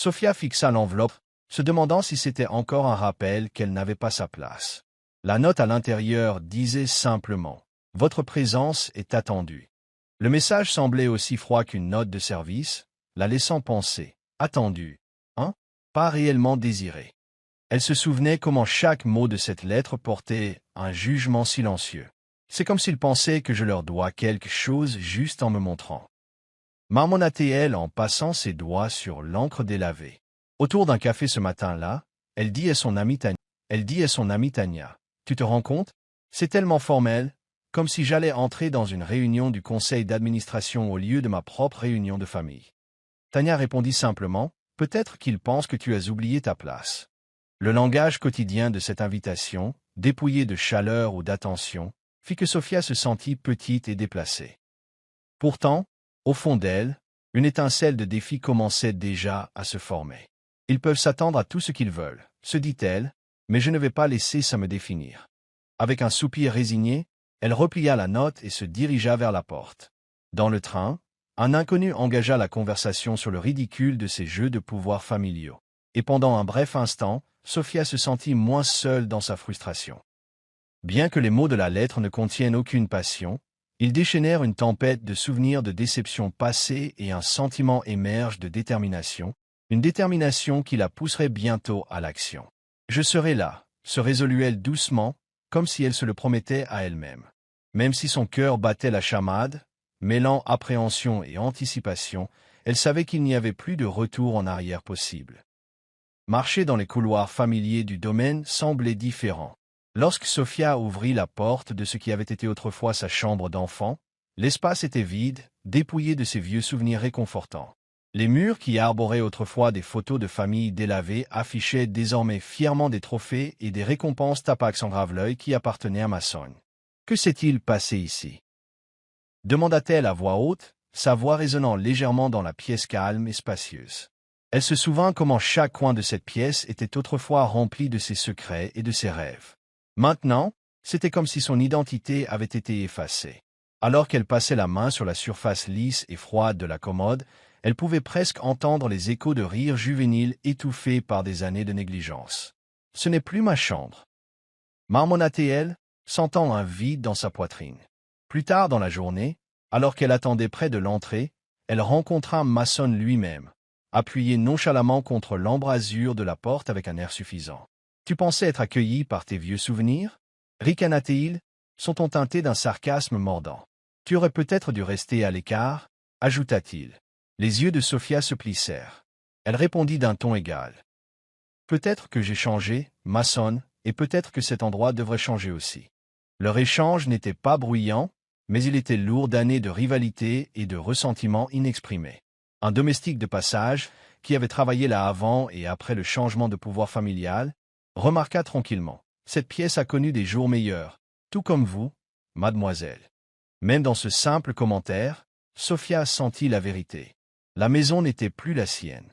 Sophia fixa l'enveloppe, se demandant si c'était encore un rappel qu'elle n'avait pas sa place. La note à l'intérieur disait simplement « Votre présence est attendue ». Le message semblait aussi froid qu'une note de service, la laissant penser « Attendu ». Hein? Pas réellement désiré. Elle se souvenait comment chaque mot de cette lettre portait un jugement silencieux. C'est comme s'il pensait que je leur dois quelque chose juste en me montrant. Marmonna-t-elle en passant ses doigts sur l'encre délavée. Autour d'un café ce matin-là, elle dit à son amie Tania, « Tu te rends compte? C'est tellement formel, comme si j'allais entrer dans une réunion du conseil d'administration au lieu de ma propre réunion de famille. » Tania répondit simplement, « Peut-être qu'il pense que tu as oublié ta place. » Le langage quotidien de cette invitation, dépouillé de chaleur ou d'attention, fit que Sophia se sentit petite et déplacée. Pourtant, au fond d'elle, une étincelle de défi commençait déjà à se former. « Ils peuvent s'attendre à tout ce qu'ils veulent, » se dit-elle, « mais je ne vais pas laisser ça me définir. » Avec un soupir résigné, elle replia la note et se dirigea vers la porte. Dans le train, un inconnu engagea la conversation sur le ridicule de ces jeux de pouvoir familiaux. Et pendant un bref instant, Sophia se sentit moins seule dans sa frustration. Bien que les mots de la lettre ne contiennent aucune passion, ils déchaînèrent une tempête de souvenirs de déceptions passées et un sentiment émerge de détermination, une détermination qui la pousserait bientôt à l'action. « Je serai là », se résolut-elle doucement, comme si elle se le promettait à elle-même. Même si son cœur battait la chamade, mêlant appréhension et anticipation, elle savait qu'il n'y avait plus de retour en arrière possible. Marcher dans les couloirs familiers du domaine semblait différent. Lorsque Sophia ouvrit la porte de ce qui avait été autrefois sa chambre d'enfant, l'espace était vide, dépouillé de ses vieux souvenirs réconfortants. Les murs qui arboraient autrefois des photos de famille délavées affichaient désormais fièrement des trophées et des récompenses Tapax en grave-l'œil qui appartenaient à Masson. « Que s'est-il passé ici ?» demanda-t-elle à voix haute, sa voix résonnant légèrement dans la pièce calme et spacieuse. Elle se souvint comment chaque coin de cette pièce était autrefois rempli de ses secrets et de ses rêves. Maintenant, c'était comme si son identité avait été effacée. Alors qu'elle passait la main sur la surface lisse et froide de la commode, elle pouvait presque entendre les échos de rires juvéniles étouffés par des années de négligence. « Ce n'est plus ma chambre. » marmonna-t-elle, sentant un vide dans sa poitrine. Plus tard dans la journée, alors qu'elle attendait près de l'entrée, elle rencontra Masson lui-même, appuyé nonchalamment contre l'embrasure de la porte avec un air suffisant. « Tu pensais être accueilli par tes vieux souvenirs » ricana-t-il, son ton teinté d'un sarcasme mordant. « Tu aurais peut-être dû rester à l'écart » ajouta-t-il. Les yeux de Sophia se plissèrent. Elle répondit d'un ton égal. « Peut-être que j'ai changé, Masson, et peut-être que cet endroit devrait changer aussi. » Leur échange n'était pas bruyant, mais il était lourd d'années de rivalité et de ressentiments inexprimés. Un domestique de passage, qui avait travaillé là avant et après le changement de pouvoir familial, remarqua tranquillement. « Cette pièce a connu des jours meilleurs, tout comme vous, mademoiselle. » Même dans ce simple commentaire, Sophia sentit la vérité. La maison n'était plus la sienne.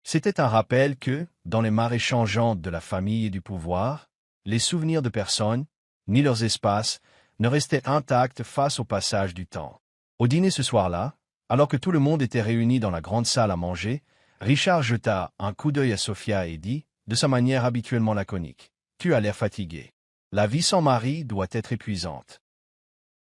C'était un rappel que, dans les marées changeantes de la famille et du pouvoir, les souvenirs de personne, ni leurs espaces, ne restaient intacts face au passage du temps. Au dîner ce soir-là, alors que tout le monde était réuni dans la grande salle à manger, Richard jeta un coup d'œil à Sophia et dit, de sa manière habituellement laconique, « Tu as l'air fatigué. La vie sans mari doit être épuisante. »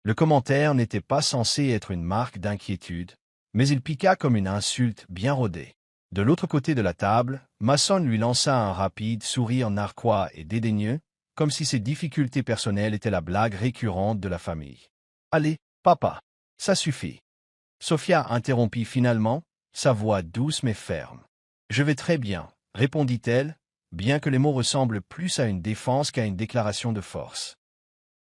Le commentaire n'était pas censé être une marque d'inquiétude, mais il piqua comme une insulte bien rodée. De l'autre côté de la table, Masson lui lança un rapide sourire narquois et dédaigneux, comme si ses difficultés personnelles étaient la blague récurrente de la famille. « Allez, papa, ça suffit. » Sophia interrompit finalement, sa voix douce mais ferme. « Je vais très bien, » répondit-elle, bien que les mots ressemblent plus à une défense qu'à une déclaration de force.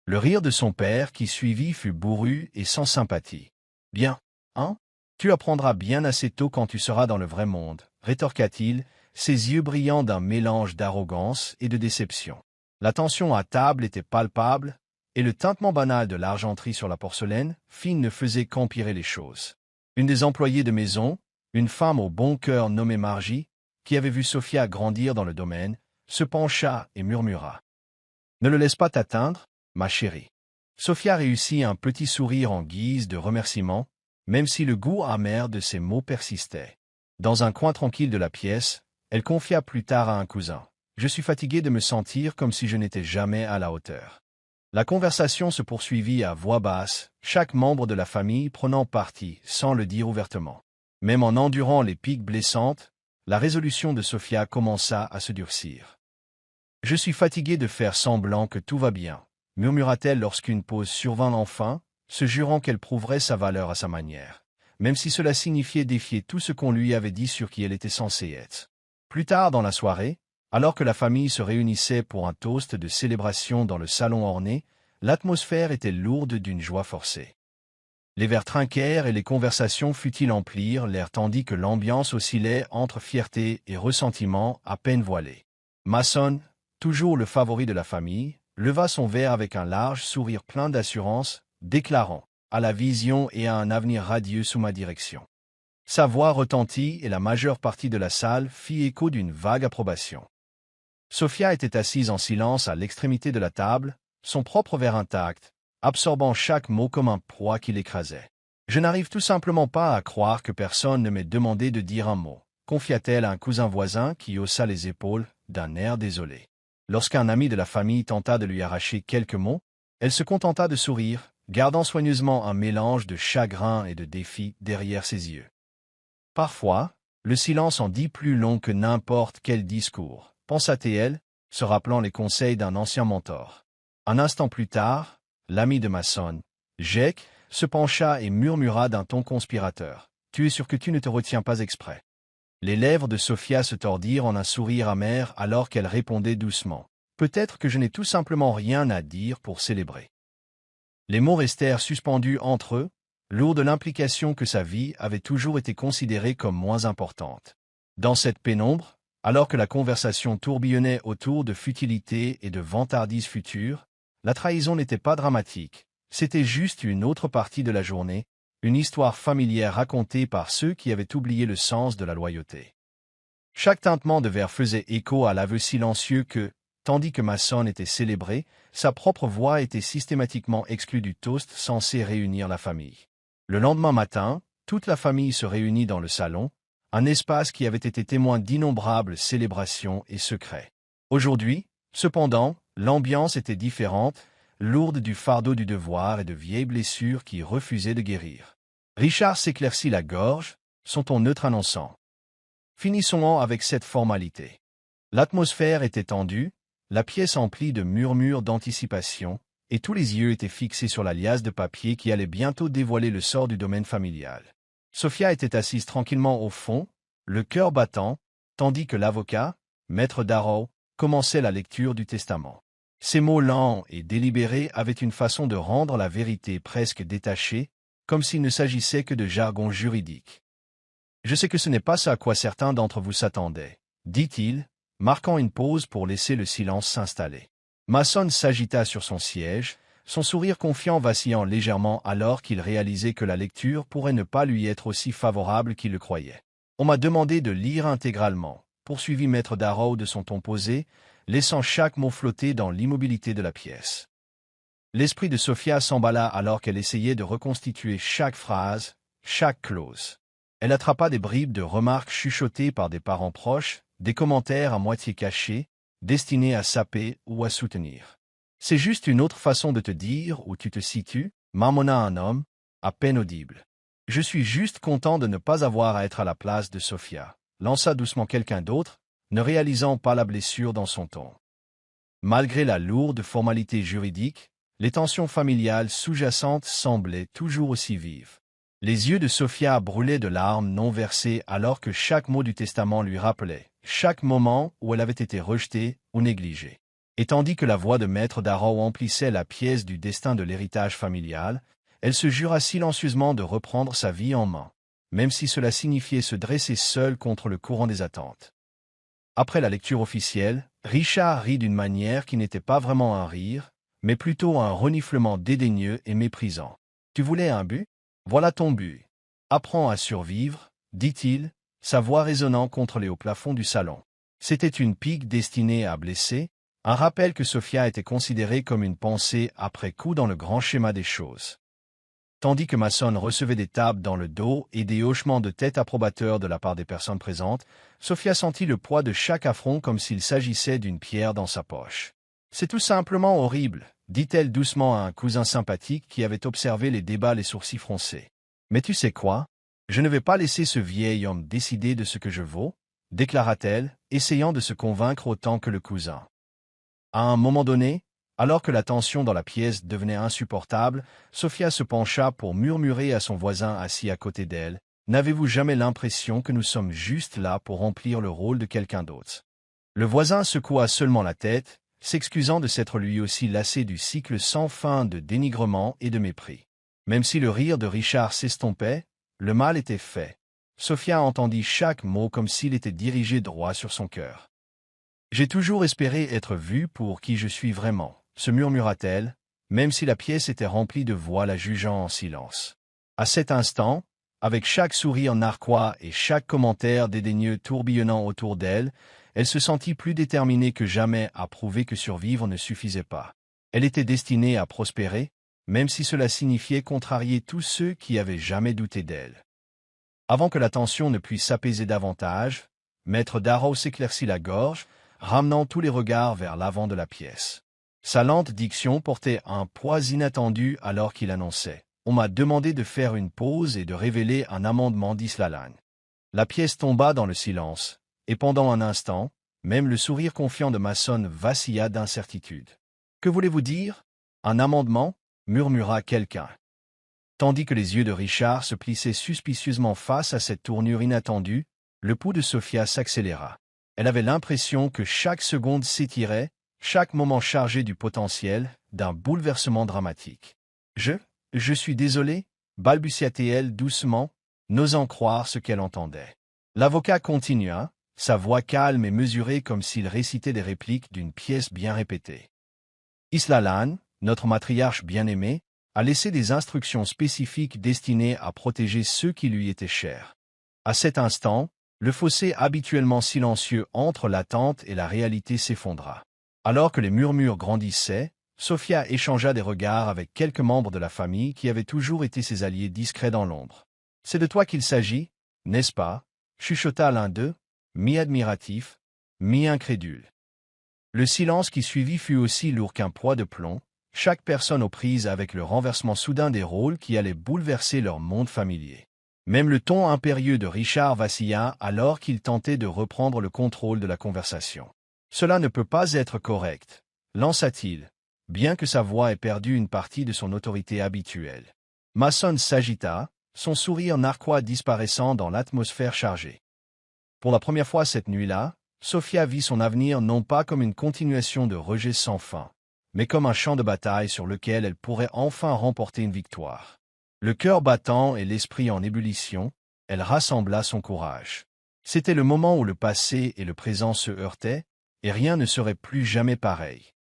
Le rire de son père qui suivit fut bourru et sans sympathie. « Bien, hein? Tu apprendras bien assez tôt quand tu seras dans le vrai monde, » rétorqua-t-il, ses yeux brillant d'un mélange d'arrogance et de déception. La tension à table était palpable, et le tintement banal de l'argenterie sur la porcelaine fine ne faisait qu'empirer les choses. Une des employées de maison, une femme au bon cœur nommée Margie, qui avait vu Sophia grandir dans le domaine, se pencha et murmura. « Ne le laisse pas t'atteindre, ma chérie. » Sophia réussit un petit sourire en guise de remerciement, même si le goût amer de ses mots persistait. Dans un coin tranquille de la pièce, elle confia plus tard à un cousin. « Je suis fatiguée de me sentir comme si je n'étais jamais à la hauteur. » La conversation se poursuivit à voix basse, chaque membre de la famille prenant parti, sans le dire ouvertement. Même en endurant les piques blessantes, la résolution de Sophia commença à se durcir. « Je suis fatiguée de faire semblant que tout va bien », murmura-t-elle lorsqu'une pause survint enfin, se jurant qu'elle prouverait sa valeur à sa manière, même si cela signifiait défier tout ce qu'on lui avait dit sur qui elle était censée être. Plus tard dans la soirée, alors que la famille se réunissait pour un toast de célébration dans le salon orné, l'atmosphère était lourde d'une joie forcée. Les verres trinquèrent et les conversations futiles emplirent l'air tandis que l'ambiance oscillait entre fierté et ressentiment à peine voilés. Mason, toujours le favori de la famille, leva son verre avec un large sourire plein d'assurance, déclarant « à la vision et à un avenir radieux sous ma direction ». Sa voix retentit et la majeure partie de la salle fit écho d'une vague approbation. Sophia était assise en silence à l'extrémité de la table, son propre verre intact, absorbant chaque mot comme un poids qui l'écrasait. « Je n'arrive tout simplement pas à croire que personne ne m'ait demandé de dire un mot », confia-t-elle à un cousin voisin qui haussa les épaules d'un air désolé. Lorsqu'un ami de la famille tenta de lui arracher quelques mots, elle se contenta de sourire, gardant soigneusement un mélange de chagrin et de défi derrière ses yeux. Parfois, le silence en dit plus long que n'importe quel discours, pensa-t-elle, se rappelant les conseils d'un ancien mentor. Un instant plus tard, l'ami de Mason, Jake, se pencha et murmura d'un ton conspirateur. « Tu es sûr que tu ne te retiens pas exprès ?» Les lèvres de Sophia se tordirent en un sourire amer alors qu'elle répondait doucement. « Peut-être que je n'ai tout simplement rien à dire pour célébrer. » Les mots restèrent suspendus entre eux, lourds de l'implication que sa vie avait toujours été considérée comme moins importante. Dans cette pénombre, alors que la conversation tourbillonnait autour de futilités et de vantardises futures, la trahison n'était pas dramatique, c'était juste une autre partie de la journée, une histoire familière racontée par ceux qui avaient oublié le sens de la loyauté. Chaque tintement de verre faisait écho à l'aveu silencieux que, tandis que Mason était célébré, sa propre voix était systématiquement exclue du toast censé réunir la famille. Le lendemain matin, toute la famille se réunit dans le salon, un espace qui avait été témoin d'innombrables célébrations et secrets. Aujourd'hui, cependant, l'ambiance était différente, lourde du fardeau du devoir et de vieilles blessures qui refusaient de guérir. Richard s'éclaircit la gorge, son ton neutre annonçant. « Finissons avec cette formalité. » L'atmosphère était tendue, la pièce emplie de murmures d'anticipation, et tous les yeux étaient fixés sur la liasse de papier qui allait bientôt dévoiler le sort du domaine familial. Sophia était assise tranquillement au fond, le cœur battant, tandis que l'avocat, maître Darrow, commençait la lecture du testament. Ces mots lents et délibérés avaient une façon de rendre la vérité presque détachée, comme s'il ne s'agissait que de jargon juridique. « Je sais que ce n'est pas ce à quoi certains d'entre vous s'attendaient, » dit-il, marquant une pause pour laisser le silence s'installer. Mason s'agita sur son siège, son sourire confiant vacillant légèrement alors qu'il réalisait que la lecture pourrait ne pas lui être aussi favorable qu'il le croyait. « On m'a demandé de lire intégralement, » poursuivit maître Darrow de son ton posé, laissant chaque mot flotter dans l'immobilité de la pièce. L'esprit de Sophia s'emballa alors qu'elle essayait de reconstituer chaque phrase, chaque clause. Elle attrapa des bribes de remarques chuchotées par des parents proches, des commentaires à moitié cachés, destinés à saper ou à soutenir. « C'est juste une autre façon de te dire où tu te situes, » marmonna un homme, à peine audible. « Je suis juste content de ne pas avoir à être à la place de Sophia, » lança doucement quelqu'un d'autre, ne réalisant pas la blessure dans son ton. Malgré la lourde formalité juridique, les tensions familiales sous-jacentes semblaient toujours aussi vives. Les yeux de Sophia brûlaient de larmes non versées alors que chaque mot du testament lui rappelait chaque moment où elle avait été rejetée ou négligée. Et tandis que la voix de maître Darrow emplissait la pièce du destin de l'héritage familial, elle se jura silencieusement de reprendre sa vie en main, même si cela signifiait se dresser seule contre le courant des attentes. Après la lecture officielle, Richard rit d'une manière qui n'était pas vraiment un rire, mais plutôt un reniflement dédaigneux et méprisant. « Tu voulais un but? Voilà ton but. Apprends à survivre, » dit-il, sa voix résonnant contre les hauts plafonds du salon. C'était une pique destinée à blesser, un rappel que Sophia était considérée comme une pensée après coup dans le grand schéma des choses. Tandis que Mason recevait des tapes dans le dos et des hochements de tête approbateurs de la part des personnes présentes, Sophia sentit le poids de chaque affront comme s'il s'agissait d'une pierre dans sa poche. « C'est tout simplement horrible », dit-elle doucement à un cousin sympathique qui avait observé les débats les sourcils froncés. « Mais tu sais quoi? Je ne vais pas laisser ce vieil homme décider de ce que je vaux, déclara-t-elle, essayant de se convaincre autant que le cousin. À un moment donné, alors que la tension dans la pièce devenait insupportable, Sophia se pencha pour murmurer à son voisin assis à côté d'elle. « N'avez-vous jamais l'impression que nous sommes juste là pour remplir le rôle de quelqu'un d'autre ?» Le voisin secoua seulement la tête, s'excusant de s'être lui aussi lassé du cycle sans fin de dénigrement et de mépris. Même si le rire de Richard s'estompait, le mal était fait. Sophia entendit chaque mot comme s'il était dirigé droit sur son cœur. « J'ai toujours espéré être vue pour qui je suis vraiment, » se murmura-t-elle, même si la pièce était remplie de voix la jugeant en silence. À cet instant, avec chaque sourire narquois et chaque commentaire dédaigneux tourbillonnant autour d'elle, elle se sentit plus déterminée que jamais à prouver que survivre ne suffisait pas. Elle était destinée à prospérer, même si cela signifiait contrarier tous ceux qui avaient jamais douté d'elle. Avant que la tension ne puisse s'apaiser davantage, Maître Darrow s'éclaircit la gorge, ramenant tous les regards vers l'avant de la pièce. Sa lente diction portait un poids inattendu alors qu'il annonçait « On m'a demandé de faire une pause et de révéler un amendement d'Islalan. » La pièce tomba dans le silence, et pendant un instant, même le sourire confiant de Mason vacilla d'incertitude. « Que voulez-vous dire? Un amendement ?» murmura quelqu'un. Tandis que les yeux de Richard se plissaient suspicieusement face à cette tournure inattendue, le pouls de Sophia s'accéléra. Elle avait l'impression que chaque seconde s'étirait, chaque moment chargé du potentiel d'un bouleversement dramatique. « Je suis désolé » balbutia-t-elle doucement, n'osant croire ce qu'elle entendait. L'avocat continua, sa voix calme et mesurée comme s'il récitait des répliques d'une pièce bien répétée. « Islalan, notre matriarche bien-aimée, a laissé des instructions spécifiques destinées à protéger ceux qui lui étaient chers. À cet instant, le fossé habituellement silencieux entre l'attente et la réalité s'effondra. Alors que les murmures grandissaient, Sophia échangea des regards avec quelques membres de la famille qui avaient toujours été ses alliés discrets dans l'ombre. « C'est de toi qu'il s'agit, n'est-ce pas ?» chuchota l'un d'eux, mi-admiratif, mi-incrédule. Le silence qui suivit fut aussi lourd qu'un poids de plomb, chaque personne aux prises avec le renversement soudain des rôles qui allait bouleverser leur monde familier. Même le ton impérieux de Richard vacilla alors qu'il tentait de reprendre le contrôle de la conversation. « Cela ne peut pas être correct, » lança-t-il, bien que sa voix ait perdu une partie de son autorité habituelle. Mason s'agita, son sourire narquois disparaissant dans l'atmosphère chargée. Pour la première fois cette nuit-là, Sophia vit son avenir non pas comme une continuation de rejets sans fin, mais comme un champ de bataille sur lequel elle pourrait enfin remporter une victoire. Le cœur battant et l'esprit en ébullition, elle rassembla son courage. C'était le moment où le passé et le présent se heurtaient, et rien ne serait plus jamais pareil.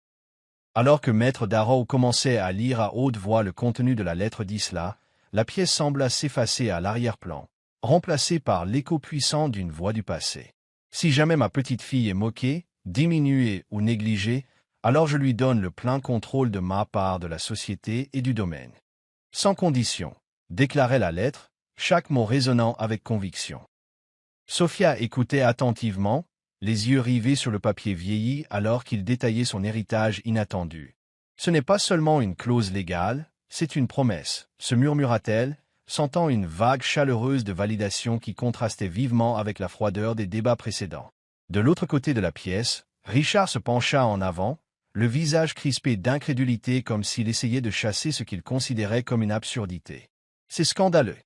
Alors que Maître Darrow commençait à lire à haute voix le contenu de la lettre d'Isla, la pièce sembla s'effacer à l'arrière-plan, remplacée par l'écho puissant d'une voix du passé. « Si jamais ma petite fille est moquée, diminuée ou négligée, alors je lui donne le plein contrôle de ma part de la société et du domaine. Sans condition, » déclarait la lettre, chaque mot résonnant avec conviction. Sophia écoutait attentivement, les yeux rivés sur le papier vieilli alors qu'il détaillait son héritage inattendu. « Ce n'est pas seulement une clause légale, c'est une promesse, » se murmura-t-elle, sentant une vague chaleureuse de validation qui contrastait vivement avec la froideur des débats précédents. De l'autre côté de la pièce, Richard se pencha en avant, le visage crispé d'incrédulité comme s'il essayait de chasser ce qu'il considérait comme une absurdité. « C'est scandaleux !»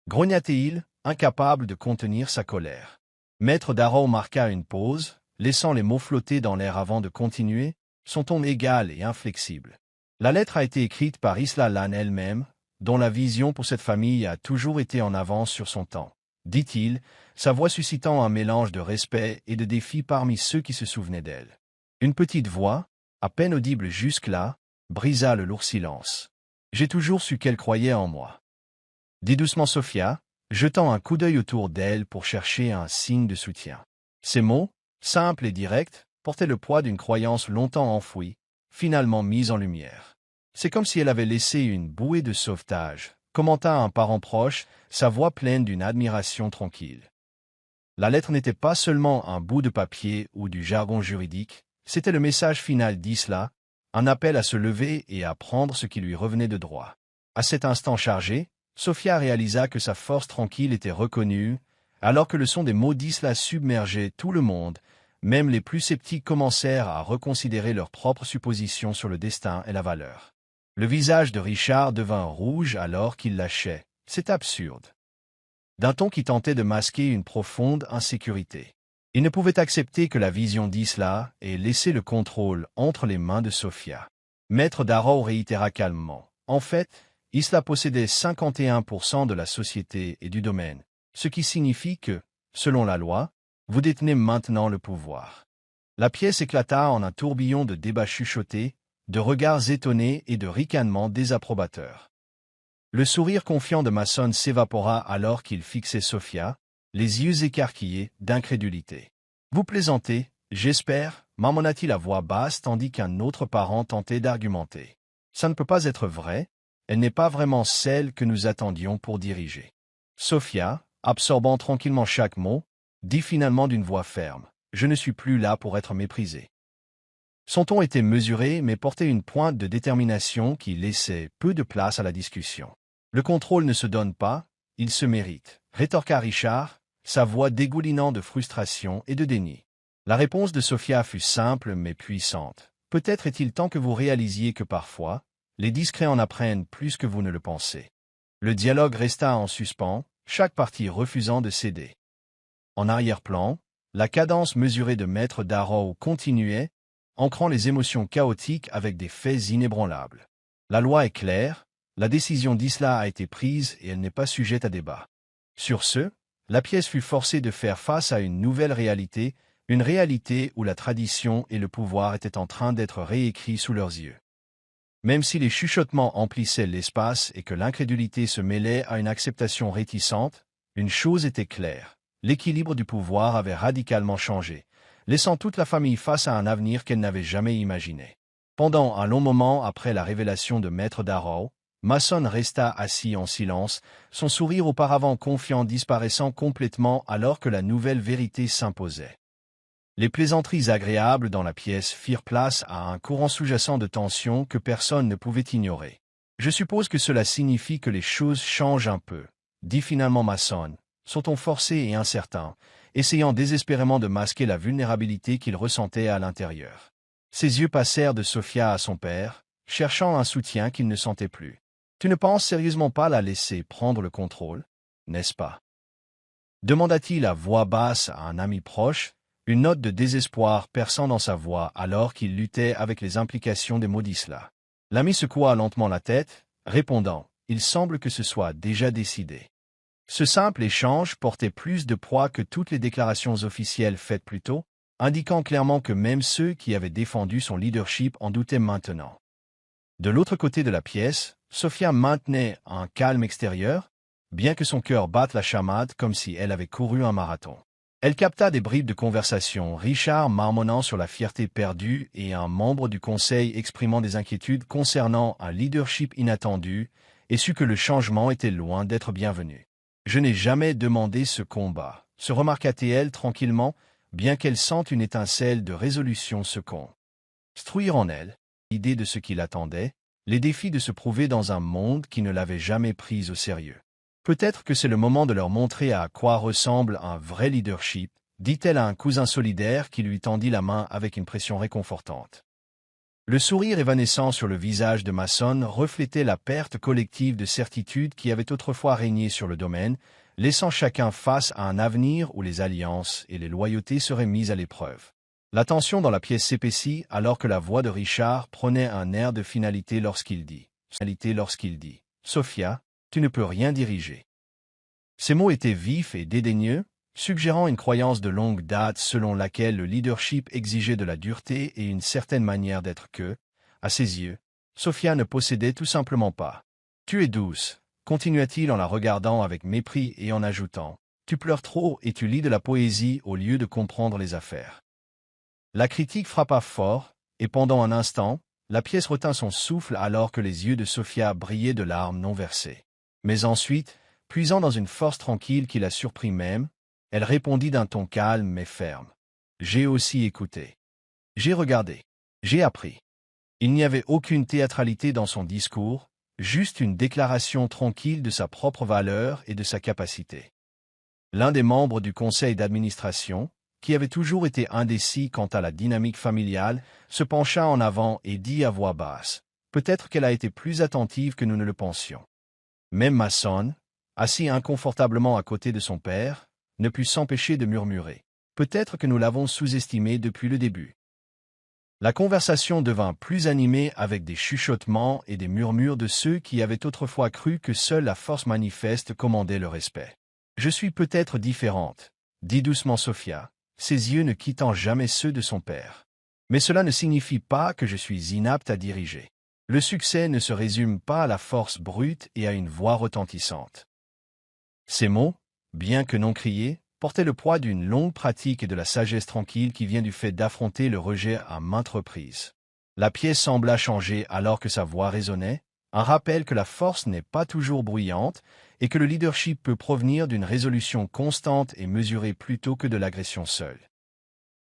grogna-t-il, incapable de contenir sa colère. Maître Darrow marqua une pause, laissant les mots flotter dans l'air avant de continuer, son ton égal et inflexible. La lettre a été écrite par Islalan elle-même, dont la vision pour cette famille a toujours été en avance sur son temps, dit-il, sa voix suscitant un mélange de respect et de défi parmi ceux qui se souvenaient d'elle. Une petite voix, à peine audible jusque-là, brisa le lourd silence. « J'ai toujours su qu'elle croyait en moi. » dit doucement Sophia, jetant un coup d'œil autour d'elle pour chercher un signe de soutien. Ces mots, simples et directs, portaient le poids d'une croyance longtemps enfouie, finalement mise en lumière. C'est comme si elle avait laissé une bouée de sauvetage, commenta un parent proche, sa voix pleine d'une admiration tranquille. La lettre n'était pas seulement un bout de papier ou du jargon juridique, c'était le message final d'Isla, un appel à se lever et à prendre ce qui lui revenait de droit. À cet instant chargé, Sophia réalisa que sa force tranquille était reconnue, alors que le son des mots d'Isla submergeait tout le monde. Même les plus sceptiques commencèrent à reconsidérer leurs propres suppositions sur le destin et la valeur. Le visage de Richard devint rouge alors qu'il lâchait. C'est absurde. D'un ton qui tentait de masquer une profonde insécurité. Il ne pouvait accepter que la vision d'Isla ait laissé le contrôle entre les mains de Sophia. Maître Darrow réitéra calmement. En fait, Isla possédait 51% de la société et du domaine, ce qui signifie que, selon la loi, vous détenez maintenant le pouvoir. La pièce éclata en un tourbillon de débats chuchotés, de regards étonnés et de ricanements désapprobateurs. Le sourire confiant de Mason s'évapora alors qu'il fixait Sophia, les yeux écarquillés d'incrédulité. « Vous plaisantez, j'espère » marmonna-t-il à voix basse tandis qu'un autre parent tentait d'argumenter. « Ça ne peut pas être vrai, elle n'est pas vraiment celle que nous attendions pour diriger. » Sophia, absorbant tranquillement chaque mot, dit finalement d'une voix ferme. « Je ne suis plus là pour être méprisé. » Son ton était mesuré mais portait une pointe de détermination qui laissait peu de place à la discussion. « Le contrôle ne se donne pas, il se mérite » rétorqua Richard, sa voix dégoulinant de frustration et de déni. La réponse de Sophia fut simple mais puissante. « Peut-être est-il temps que vous réalisiez que parfois, les discrets en apprennent plus que vous ne le pensez. » Le dialogue resta en suspens, chaque partie refusant de céder. En arrière-plan, la cadence mesurée de Maître Darrow continuait, ancrant les émotions chaotiques avec des faits inébranlables. La loi est claire, la décision d'Isla a été prise et elle n'est pas sujette à débat. Sur ce, la pièce fut forcée de faire face à une nouvelle réalité, une réalité où la tradition et le pouvoir étaient en train d'être réécrits sous leurs yeux. Même si les chuchotements emplissaient l'espace et que l'incrédulité se mêlait à une acceptation réticente, une chose était claire. L'équilibre du pouvoir avait radicalement changé, laissant toute la famille face à un avenir qu'elle n'avait jamais imaginé. Pendant un long moment après la révélation de Maître Darrow, Mason resta assis en silence, son sourire auparavant confiant disparaissant complètement alors que la nouvelle vérité s'imposait. Les plaisanteries agréables dans la pièce firent place à un courant sous-jacent de tension que personne ne pouvait ignorer. « Je suppose que cela signifie que les choses changent un peu, » dit finalement Mason, son ton forcé et incertain, essayant désespérément de masquer la vulnérabilité qu'il ressentait à l'intérieur. Ses yeux passèrent de Sophia à son père, cherchant un soutien qu'il ne sentait plus. « Tu ne penses sérieusement pas la laisser prendre le contrôle, n'est-ce pas » demanda-t-il à voix basse à un ami proche, une note de désespoir perçant dans sa voix alors qu'il luttait avec les implications des mots d'Isla. L'ami secoua lentement la tête, répondant « Il semble que ce soit déjà décidé. » Ce simple échange portait plus de poids que toutes les déclarations officielles faites plus tôt, indiquant clairement que même ceux qui avaient défendu son leadership en doutaient maintenant. De l'autre côté de la pièce, Sophia maintenait un calme extérieur, bien que son cœur batte la chamade comme si elle avait couru un marathon. Elle capta des bribes de conversation, Richard marmonnant sur la fierté perdue et un membre du conseil exprimant des inquiétudes concernant un leadership inattendu, et sut que le changement était loin d'être bienvenu. « Je n'ai jamais demandé ce combat », se remarqua-t-elle tranquillement, bien qu'elle sente une étincelle de résolution se construire en elle, l'idée de ce qui l'attendait, les défis de se prouver dans un monde qui ne l'avait jamais prise au sérieux. Peut-être que c'est le moment de leur montrer à quoi ressemble un vrai leadership, dit-elle à un cousin solidaire qui lui tendit la main avec une pression réconfortante. Le sourire évanescent sur le visage de Mason reflétait la perte collective de certitude qui avait autrefois régné sur le domaine, laissant chacun face à un avenir où les alliances et les loyautés seraient mises à l'épreuve. La tension dans la pièce s'épaissit alors que la voix de Richard prenait un air de finalité lorsqu'il dit « Sophia, tu ne peux rien diriger. » Ces mots étaient vifs et dédaigneux, suggérant une croyance de longue date selon laquelle le leadership exigeait de la dureté et une certaine manière d'être que, à ses yeux, Sophia ne possédait tout simplement pas. « Tu es douce », continua-t-il en la regardant avec mépris et en ajoutant, « tu pleures trop et tu lis de la poésie au lieu de comprendre les affaires. » La critique frappa fort, et pendant un instant, La pièce retint son souffle alors que les yeux de Sophia brillaient de larmes non versées. Mais ensuite, puisant dans une force tranquille qui la surprit même, elle répondit d'un ton calme mais ferme. « J'ai aussi écouté. J'ai regardé. J'ai appris. » Il n'y avait aucune théâtralité dans son discours, juste une déclaration tranquille de sa propre valeur et de sa capacité. L'un des membres du conseil d'administration, qui avait toujours été indécis quant à la dynamique familiale, se pencha en avant et dit à voix basse, « Peut-être qu'elle a été plus attentive que nous ne le pensions. » Même Mason, assis inconfortablement à côté de son père, ne put s'empêcher de murmurer, « Peut-être que nous l'avons sous-estimé depuis le début. » La conversation devint plus animée avec des chuchotements et des murmures de ceux qui avaient autrefois cru que seule la force manifeste commandait le respect. « Je suis peut-être différente, » dit doucement Sophia, ses yeux ne quittant jamais ceux de son père. « Mais cela ne signifie pas que je suis inapte à diriger. Le succès ne se résume pas à la force brute et à une voix retentissante. » Ces mots, bien que non criés, portait le poids d'une longue pratique et de la sagesse tranquille qui vient du fait d'affronter le rejet à maintes reprises. La pièce sembla changer alors que sa voix résonnait, un rappel que la force n'est pas toujours bruyante et que le leadership peut provenir d'une résolution constante et mesurée plutôt que de l'agression seule.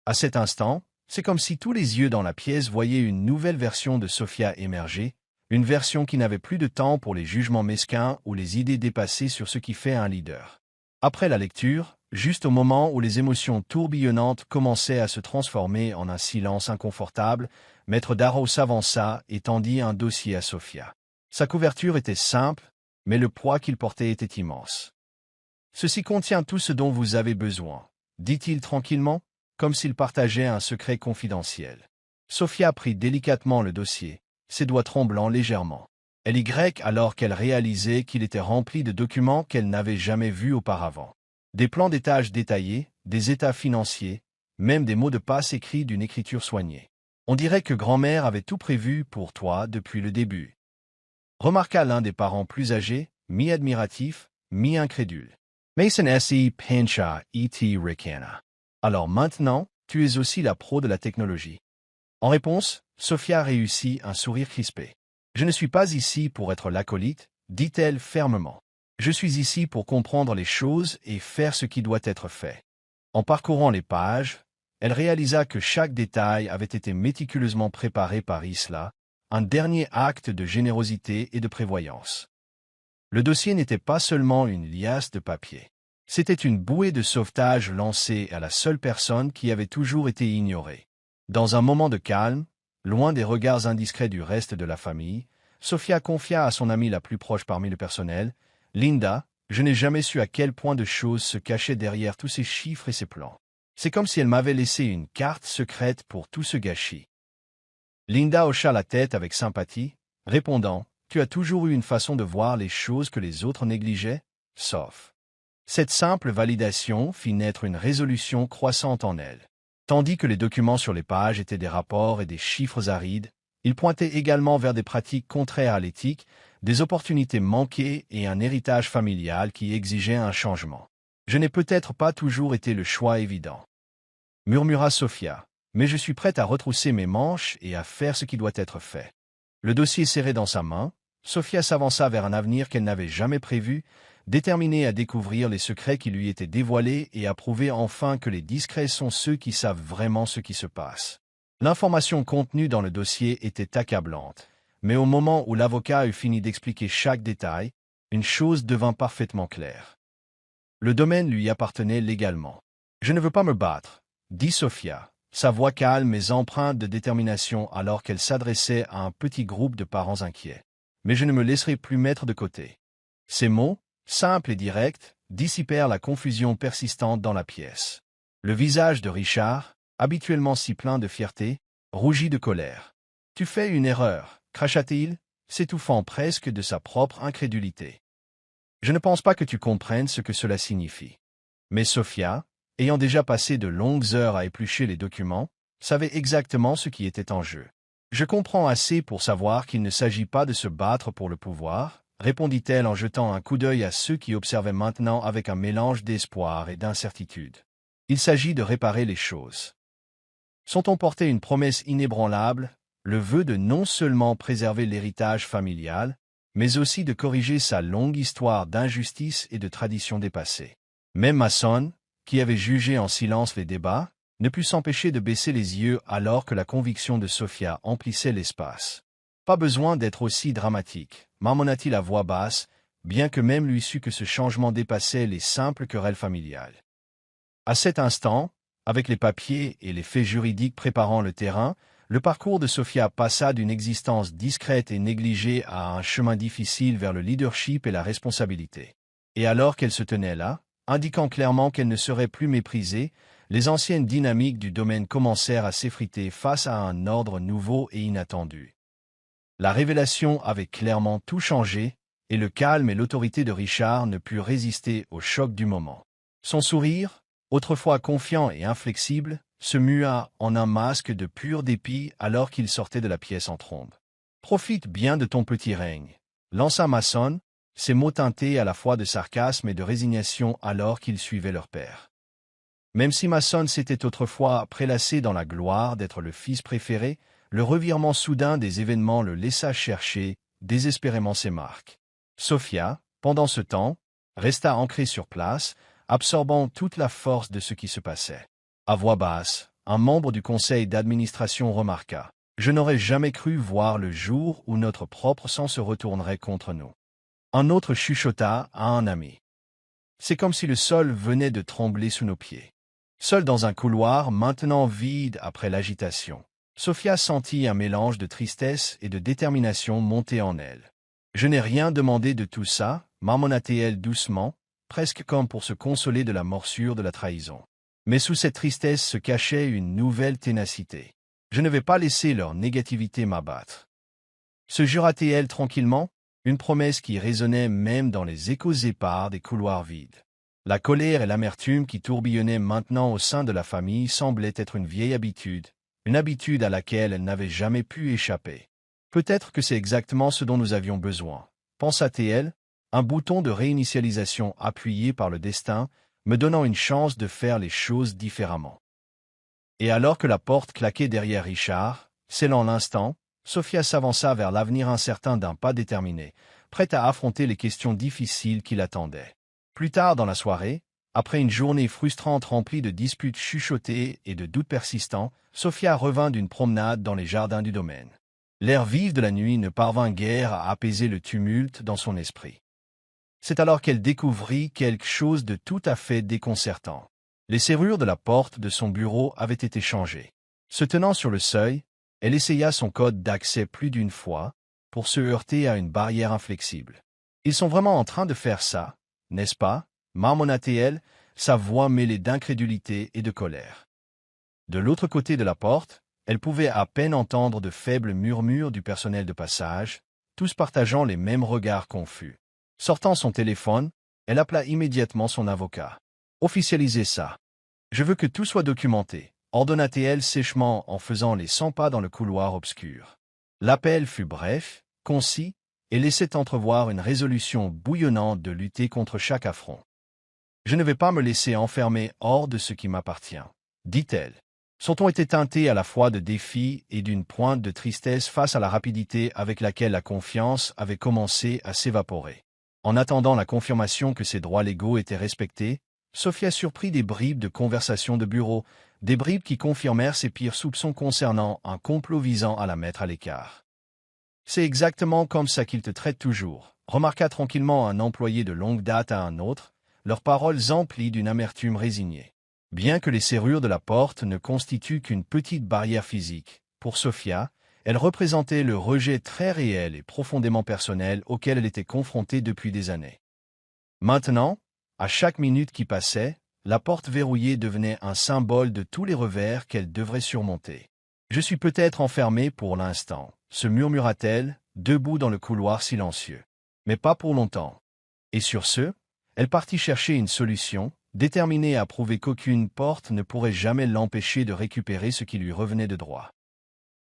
À cet instant, c'est comme si tous les yeux dans la pièce voyaient une nouvelle version de Sophia émerger, une version qui n'avait plus de temps pour les jugements mesquins ou les idées dépassées sur ce qui fait un leader. Après la lecture, juste au moment où les émotions tourbillonnantes commençaient à se transformer en un silence inconfortable, Maître Darrow s'avança et tendit un dossier à Sophia. Sa couverture était simple, mais le poids qu'il portait était immense. « Ceci contient tout ce dont vous avez besoin, » dit-il tranquillement, comme s'il partageait un secret confidentiel. Sophia prit délicatement le dossier, ses doigts tremblant légèrement. Elle alors qu'elle réalisait qu'il était rempli de documents qu'elle n'avait jamais vus auparavant. Des plans d'étage détaillés, des états financiers, même des mots de passe écrits d'une écriture soignée. On dirait que grand-mère avait tout prévu pour toi depuis le début. Remarqua l'un des parents plus âgés, mi-admiratif, mi-incrédule. Mason S.E. Pincha E.T. Ricana. Alors maintenant, tu es aussi la pro de la technologie. En réponse, Sophia réussit un sourire crispé. « Je ne suis pas ici pour être l'acolyte, » dit-elle fermement. « Je suis ici pour comprendre les choses et faire ce qui doit être fait. » En parcourant les pages, elle réalisa que chaque détail avait été méticuleusement préparé par Isla, un dernier acte de générosité et de prévoyance. Le dossier n'était pas seulement une liasse de papier. C'était une bouée de sauvetage lancée à la seule personne qui avait toujours été ignorée. Dans un moment de calme, loin des regards indiscrets du reste de la famille, Sophia confia à son amie la plus proche parmi le personnel, « Linda, je n'ai jamais su à quel point de choses se cachaient derrière tous ces chiffres et ces plans. C'est comme si elle m'avait laissé une carte secrète pour tout ce gâchis. » Linda hocha la tête avec sympathie, répondant, « Tu as toujours eu une façon de voir les choses que les autres négligeaient, sauf. » Cette simple validation fit naître une résolution croissante en elle. Tandis que les documents sur les pages étaient des rapports et des chiffres arides, ils pointaient également vers des pratiques contraires à l'éthique, des opportunités manquées et un héritage familial qui exigeait un changement. « Je n'ai peut-être pas toujours été le choix évident, » murmura Sophia, « mais je suis prête à retrousser mes manches et à faire ce qui doit être fait. » Le dossier serré dans sa main, Sophia s'avança vers un avenir qu'elle n'avait jamais prévu, déterminée à découvrir les secrets qui lui étaient dévoilés et à prouver enfin que les discrets sont ceux qui savent vraiment ce qui se passe. L'information contenue dans le dossier était accablante, mais au moment où l'avocat eut fini d'expliquer chaque détail, une chose devint parfaitement claire. Le domaine lui appartenait légalement. « Je ne veux pas me battre, » dit Sophia, sa voix calme mais empreinte de détermination alors qu'elle s'adressait à un petit groupe de parents inquiets. « Mais je ne me laisserai plus mettre de côté. » Ces mots, simples et directs, dissipèrent la confusion persistante dans la pièce. Le visage de Richard, habituellement si plein de fierté, rougit de colère. « Tu fais une erreur, » cracha-t-il, s'étouffant presque de sa propre incrédulité. « Je ne pense pas que tu comprennes ce que cela signifie. » Mais Sophia, ayant déjà passé de longues heures à éplucher les documents, savait exactement ce qui était en jeu. « Je comprends assez pour savoir qu'il ne s'agit pas de se battre pour le pouvoir, » répondit-elle en jetant un coup d'œil à ceux qui observaient maintenant avec un mélange d'espoir et d'incertitude. « Il s'agit de réparer les choses. » Son ton portait une promesse inébranlable, le vœu de non seulement préserver l'héritage familial, mais aussi de corriger sa longue histoire d'injustice et de traditions dépassées. Même Mason, qui avait jugé en silence les débats, ne put s'empêcher de baisser les yeux alors que la conviction de Sophia emplissait l'espace. Pas besoin d'être aussi dramatique, marmonna-t-il à voix basse, bien que même lui sût que ce changement dépassait les simples querelles familiales. À cet instant, avec les papiers et les faits juridiques préparant le terrain, le parcours de Sophia passa d'une existence discrète et négligée à un chemin difficile vers le leadership et la responsabilité. Et alors qu'elle se tenait là, indiquant clairement qu'elle ne serait plus méprisée, les anciennes dynamiques du domaine commencèrent à s'effriter face à un ordre nouveau et inattendu. La révélation avait clairement tout changé, et le calme et l'autorité de Richard ne purent résister au choc du moment. Son sourire, autrefois confiant et inflexible, se mua en un masque de pur dépit alors qu'il sortait de la pièce en trombe. « Profite bien de ton petit règne », lança Mason, ses mots teintés à la fois de sarcasme et de résignation alors qu'il suivait leur père. Même si Mason s'était autrefois prélassé dans la gloire d'être le fils préféré, le revirement soudain des événements le laissa chercher désespérément ses marques. Sophia, pendant ce temps, resta ancrée sur place, absorbant toute la force de ce qui se passait. À voix basse, un membre du conseil d'administration remarqua « Je n'aurais jamais cru voir le jour où notre propre sang se retournerait contre nous. » Un autre chuchota à un ami. « C'est comme si le sol venait de trembler sous nos pieds. » Seule dans un couloir maintenant vide après l'agitation, Sophia sentit un mélange de tristesse et de détermination monter en elle. « Je n'ai rien demandé de tout ça, » marmonna-t-elle doucement, presque comme pour se consoler de la morsure de la trahison. Mais sous cette tristesse se cachait une nouvelle ténacité. « Je ne vais pas laisser leur négativité m'abattre. » Se jura-t-elle tranquillement, une promesse qui résonnait même dans les échos épars des couloirs vides. La colère et l'amertume qui tourbillonnaient maintenant au sein de la famille semblaient être une vieille habitude, une habitude à laquelle elle n'avait jamais pu échapper. Peut-être que c'est exactement ce dont nous avions besoin, pensa-t-elle, un bouton de réinitialisation appuyé par le destin, me donnant une chance de faire les choses différemment. Et alors que la porte claquait derrière Richard, scellant l'instant, Sophia s'avança vers l'avenir incertain d'un pas déterminé, prête à affronter les questions difficiles qui l'attendaient. Plus tard dans la soirée, après une journée frustrante remplie de disputes chuchotées et de doutes persistants, Sophia revint d'une promenade dans les jardins du domaine. L'air vif de la nuit ne parvint guère à apaiser le tumulte dans son esprit. C'est alors qu'elle découvrit quelque chose de tout à fait déconcertant. Les serrures de la porte de son bureau avaient été changées. Se tenant sur le seuil, elle essaya son code d'accès plus d'une fois pour se heurter à une barrière inflexible. « Ils sont vraiment en train de faire ça, n'est-ce pas ?» marmonna-t-elle, sa voix mêlée d'incrédulité et de colère. De l'autre côté de la porte, elle pouvait à peine entendre de faibles murmures du personnel de passage, tous partageant les mêmes regards confus. Sortant son téléphone, elle appela immédiatement son avocat. « Officialisez ça. Je veux que tout soit documenté, » ordonna-t-elle sèchement en faisant les 100 pas dans le couloir obscur. L'appel fut bref, concis, et laissait entrevoir une résolution bouillonnante de lutter contre chaque affront. « Je ne vais pas me laisser enfermer hors de ce qui m'appartient, » dit-elle. Son ton était teinté à la fois de défi et d'une pointe de tristesse face à la rapidité avec laquelle la confiance avait commencé à s'évaporer. En attendant la confirmation que ses droits légaux étaient respectés, Sophia surprit des bribes de conversation de bureau, des bribes qui confirmèrent ses pires soupçons concernant un complot visant à la mettre à l'écart. « C'est exactement comme ça qu'ils te traitent toujours », remarqua tranquillement un employé de longue date à un autre, leurs paroles emplies d'une amertume résignée. Bien que les serrures de la porte ne constituent qu'une petite barrière physique, pour Sophia, elles représentaient le rejet très réel et profondément personnel auquel elle était confrontée depuis des années. Maintenant, à chaque minute qui passait, la porte verrouillée devenait un symbole de tous les revers qu'elle devrait surmonter. « Je suis peut-être enfermée pour l'instant », se murmura-t-elle, debout dans le couloir silencieux. « Mais pas pour longtemps. » Et sur ce, elle partit chercher une solution, déterminée à prouver qu'aucune porte ne pourrait jamais l'empêcher de récupérer ce qui lui revenait de droit.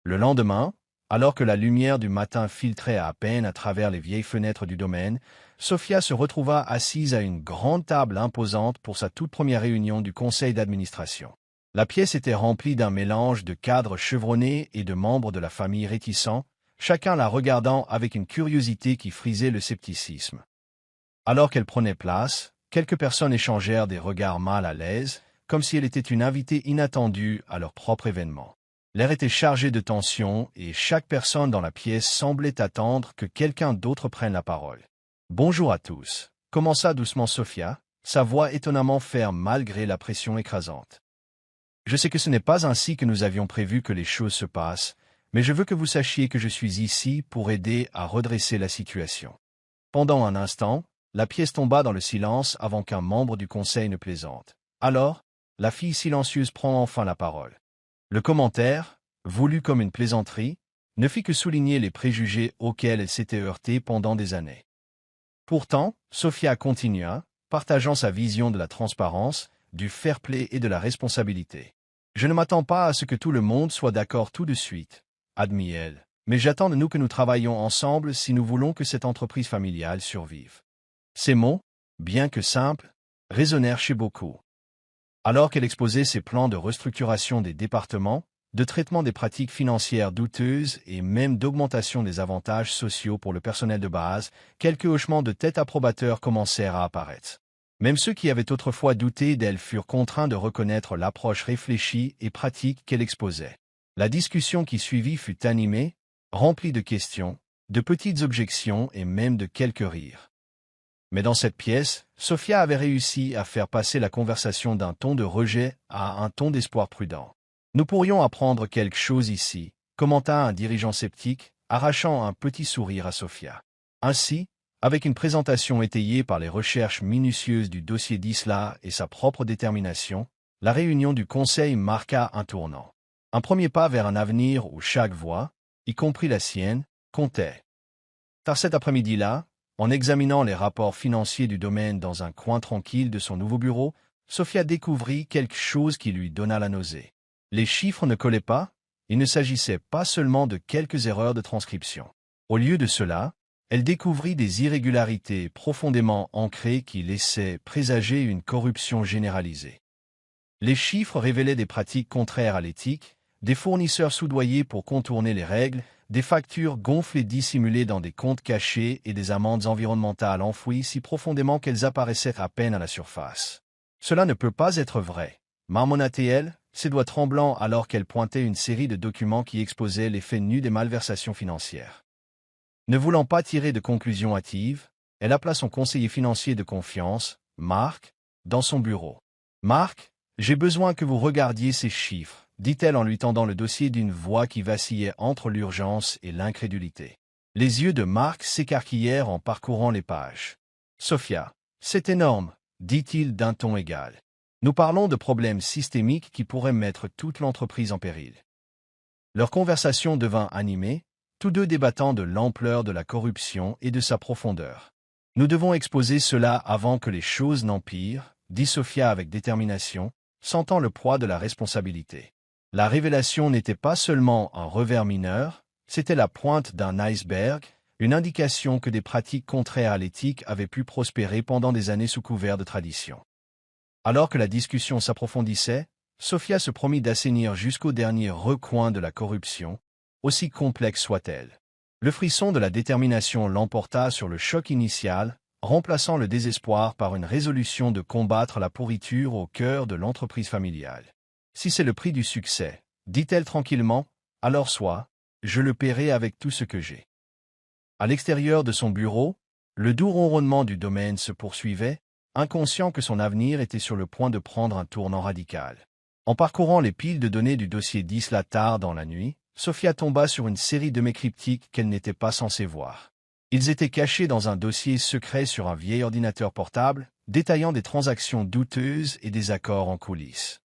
Le lendemain, alors que la lumière du matin filtrait à peine à travers les vieilles fenêtres du domaine, Sophia se retrouva assise à une grande table imposante pour sa toute première réunion du conseil d'administration. La pièce était remplie d'un mélange de cadres chevronnés et de membres de la famille réticents, chacun la regardant avec une curiosité qui frisait le scepticisme. Alors qu'elle prenait place, quelques personnes échangèrent des regards mal à l'aise, comme si elle était une invitée inattendue à leur propre événement. L'air était chargé de tension et chaque personne dans la pièce semblait attendre que quelqu'un d'autre prenne la parole. « Bonjour à tous », commença doucement Sophia, sa voix étonnamment ferme malgré la pression écrasante. « Je sais que ce n'est pas ainsi que nous avions prévu que les choses se passent, mais je veux que vous sachiez que je suis ici pour aider à redresser la situation. » Pendant un instant, la pièce tomba dans le silence avant qu'un membre du conseil ne plaisante. Alors, la fille silencieuse prend enfin la parole. Le commentaire, voulu comme une plaisanterie, ne fit que souligner les préjugés auxquels elle s'était heurtée pendant des années. Pourtant, Sophia continua, partageant sa vision de la transparence, du fair-play et de la responsabilité. « Je ne m'attends pas à ce que tout le monde soit d'accord tout de suite, » admit-elle, « mais j'attends de nous que nous travaillions ensemble si nous voulons que cette entreprise familiale survive. » Ces mots, bien que simples, résonnèrent chez beaucoup. Alors qu'elle exposait ses plans de restructuration des départements, de traitement des pratiques financières douteuses et même d'augmentation des avantages sociaux pour le personnel de base, quelques hochements de tête approbateurs commencèrent à apparaître. Même ceux qui avaient autrefois douté d'elle furent contraints de reconnaître l'approche réfléchie et pratique qu'elle exposait. La discussion qui suivit fut animée, remplie de questions, de petites objections et même de quelques rires. Mais dans cette pièce, Sophia avait réussi à faire passer la conversation d'un ton de rejet à un ton d'espoir prudent. « Nous pourrions apprendre quelque chose ici », commenta un dirigeant sceptique, arrachant un petit sourire à Sophia. Ainsi, avec une présentation étayée par les recherches minutieuses du dossier d'Isla et sa propre détermination, la réunion du conseil marqua un tournant. Un premier pas vers un avenir où chaque voix, y compris la sienne, comptait. Car cet après-midi-là, en examinant les rapports financiers du domaine dans un coin tranquille de son nouveau bureau, Sophia découvrit quelque chose qui lui donna la nausée. Les chiffres ne collaient pas, il ne s'agissait pas seulement de quelques erreurs de transcription. Au lieu de cela, elle découvrit des irrégularités profondément ancrées qui laissaient présager une corruption généralisée. Les chiffres révélaient des pratiques contraires à l'éthique, des fournisseurs soudoyés pour contourner les règles, des factures gonflées dissimulées dans des comptes cachés et des amendes environnementales enfouies si profondément qu'elles apparaissaient à peine à la surface. « Cela ne peut pas être vrai », marmonna-t-elle, ses doigts tremblants alors qu'elle pointait une série de documents qui exposaient les faits nus des malversations financières. Ne voulant pas tirer de conclusions hâtives, elle appela son conseiller financier de confiance, Marc, dans son bureau. « Marc, j'ai besoin que vous regardiez ces chiffres, » dit-elle en lui tendant le dossier d'une voix qui vacillait entre l'urgence et l'incrédulité. Les yeux de Marc s'écarquillèrent en parcourant les pages. « Sophia, c'est énorme, » dit-il d'un ton égal. « Nous parlons de problèmes systémiques qui pourraient mettre toute l'entreprise en péril. » Leur conversation devint animée, tous deux débattant de l'ampleur de la corruption et de sa profondeur. « Nous devons exposer cela avant que les choses n'empirent, » dit Sophia avec détermination, sentant le poids de la responsabilité. La révélation n'était pas seulement un revers mineur, c'était la pointe d'un iceberg, une indication que des pratiques contraires à l'éthique avaient pu prospérer pendant des années sous couvert de tradition. Alors que la discussion s'approfondissait, Sophia se promit d'assainir jusqu'au dernier recoin de la corruption, aussi complexe soit-elle. Le frisson de la détermination l'emporta sur le choc initial, remplaçant le désespoir par une résolution de combattre la pourriture au cœur de l'entreprise familiale. « Si c'est le prix du succès, » dit-elle tranquillement, « alors soit, je le paierai avec tout ce que j'ai. » À l'extérieur de son bureau, le doux ronronnement du domaine se poursuivait, inconscient que son avenir était sur le point de prendre un tournant radical. En parcourant les piles de données du dossier d'Isla tard dans la nuit, Sophia tomba sur une série de mails cryptiques qu'elle n'était pas censée voir. Ils étaient cachés dans un dossier secret sur un vieil ordinateur portable, détaillant des transactions douteuses et des accords en coulisses.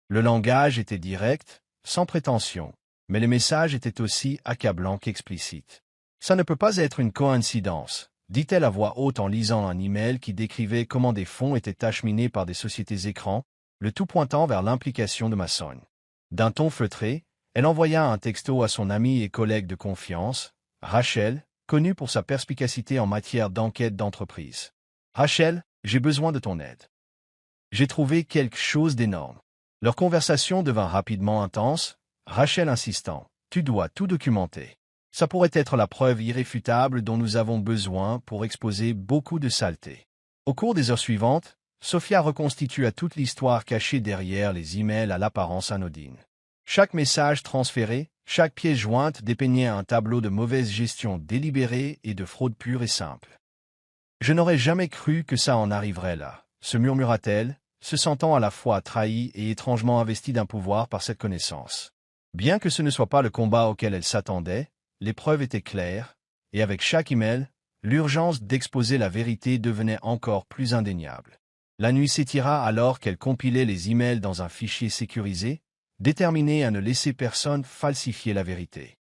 Le langage était direct, sans prétention, mais les messages étaient aussi accablants qu'explicites. « Ça ne peut pas être une coïncidence », dit-elle à voix haute en lisant un email qui décrivait comment des fonds étaient acheminés par des sociétés écrans, le tout pointant vers l'implication de Masson. D'un ton feutré, elle envoya un texto à son amie et collègue de confiance, Rachel, connue pour sa perspicacité en matière d'enquête d'entreprise. « Rachel, j'ai besoin de ton aide. J'ai trouvé quelque chose d'énorme. Leur conversation devint rapidement intense, Rachel insistant. Tu dois tout documenter. Ça pourrait être la preuve irréfutable dont nous avons besoin pour exposer beaucoup de saleté. Au cours des heures suivantes, Sophia reconstitua toute l'histoire cachée derrière les emails à l'apparence anodine. Chaque message transféré, chaque pièce jointe dépeignait un tableau de mauvaise gestion délibérée et de fraude pure et simple. Je n'aurais jamais cru que ça en arriverait là, se murmura-t-elle, se sentant à la fois trahie et étrangement investie d'un pouvoir par cette connaissance. Bien que ce ne soit pas le combat auquel elle s'attendait, les preuves étaient claires, et avec chaque email, l'urgence d'exposer la vérité devenait encore plus indéniable. La nuit s'étira alors qu'elle compilait les emails dans un fichier sécurisé, déterminée à ne laisser personne falsifier la vérité.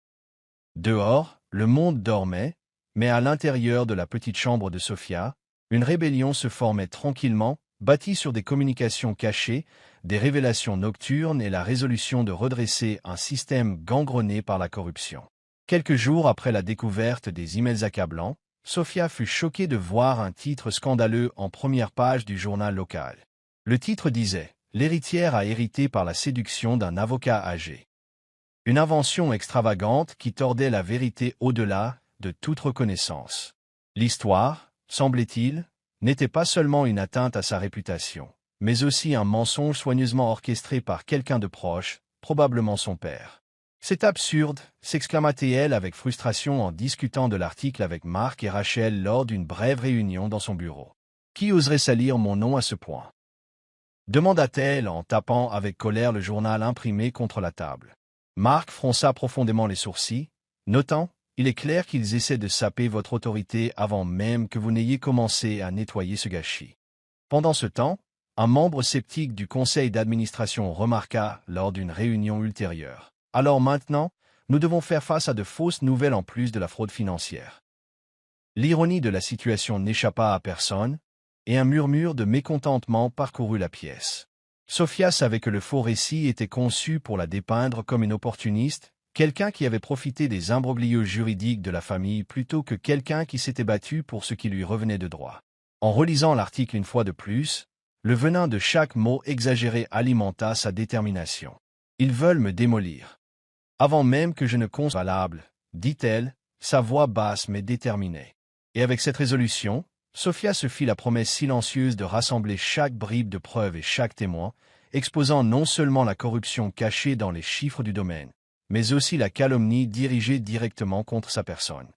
Dehors, le monde dormait, mais à l'intérieur de la petite chambre de Sophia, une rébellion se formait tranquillement, bâtie sur des communications cachées, des révélations nocturnes et la résolution de redresser un système gangrené par la corruption. Quelques jours après la découverte des emails accablants, Sophia fut choquée de voir un titre scandaleux en première page du journal local. Le titre disait « L'héritière a hérité par la séduction d'un avocat âgé ». Une invention extravagante qui tordait la vérité au-delà de toute reconnaissance. L'histoire, semblait-il, n'était pas seulement une atteinte à sa réputation, mais aussi un mensonge soigneusement orchestré par quelqu'un de proche, probablement son père. C'est absurde, s'exclama-t-elle avec frustration en discutant de l'article avec Marc et Rachel lors d'une brève réunion dans son bureau. Qui oserait salir mon nom à ce point? Demanda-t-elle en tapant avec colère le journal imprimé contre la table. Marc fronça profondément les sourcils, notant « Il est clair qu'ils essaient de saper votre autorité avant même que vous n'ayez commencé à nettoyer ce gâchis. » Pendant ce temps, un membre sceptique du conseil d'administration remarqua lors d'une réunion ultérieure. « Alors maintenant, nous devons faire face à de fausses nouvelles en plus de la fraude financière. » L'ironie de la situation n'échappa à personne, et un murmure de mécontentement parcourut la pièce. Sophia savait que le faux récit était conçu pour la dépeindre comme une opportuniste, quelqu'un qui avait profité des imbroglios juridiques de la famille plutôt que quelqu'un qui s'était battu pour ce qui lui revenait de droit. En relisant l'article une fois de plus, le venin de chaque mot exagéré alimenta sa détermination. « Ils veulent me démolir. Avant même que je ne conçoive valable, dit-elle, sa voix basse mais déterminée. Et avec cette résolution, Sophia se fit la promesse silencieuse de rassembler chaque bribe de preuve et chaque témoin, exposant non seulement la corruption cachée dans les chiffres du domaine, mais aussi la calomnie dirigée directement contre sa personne.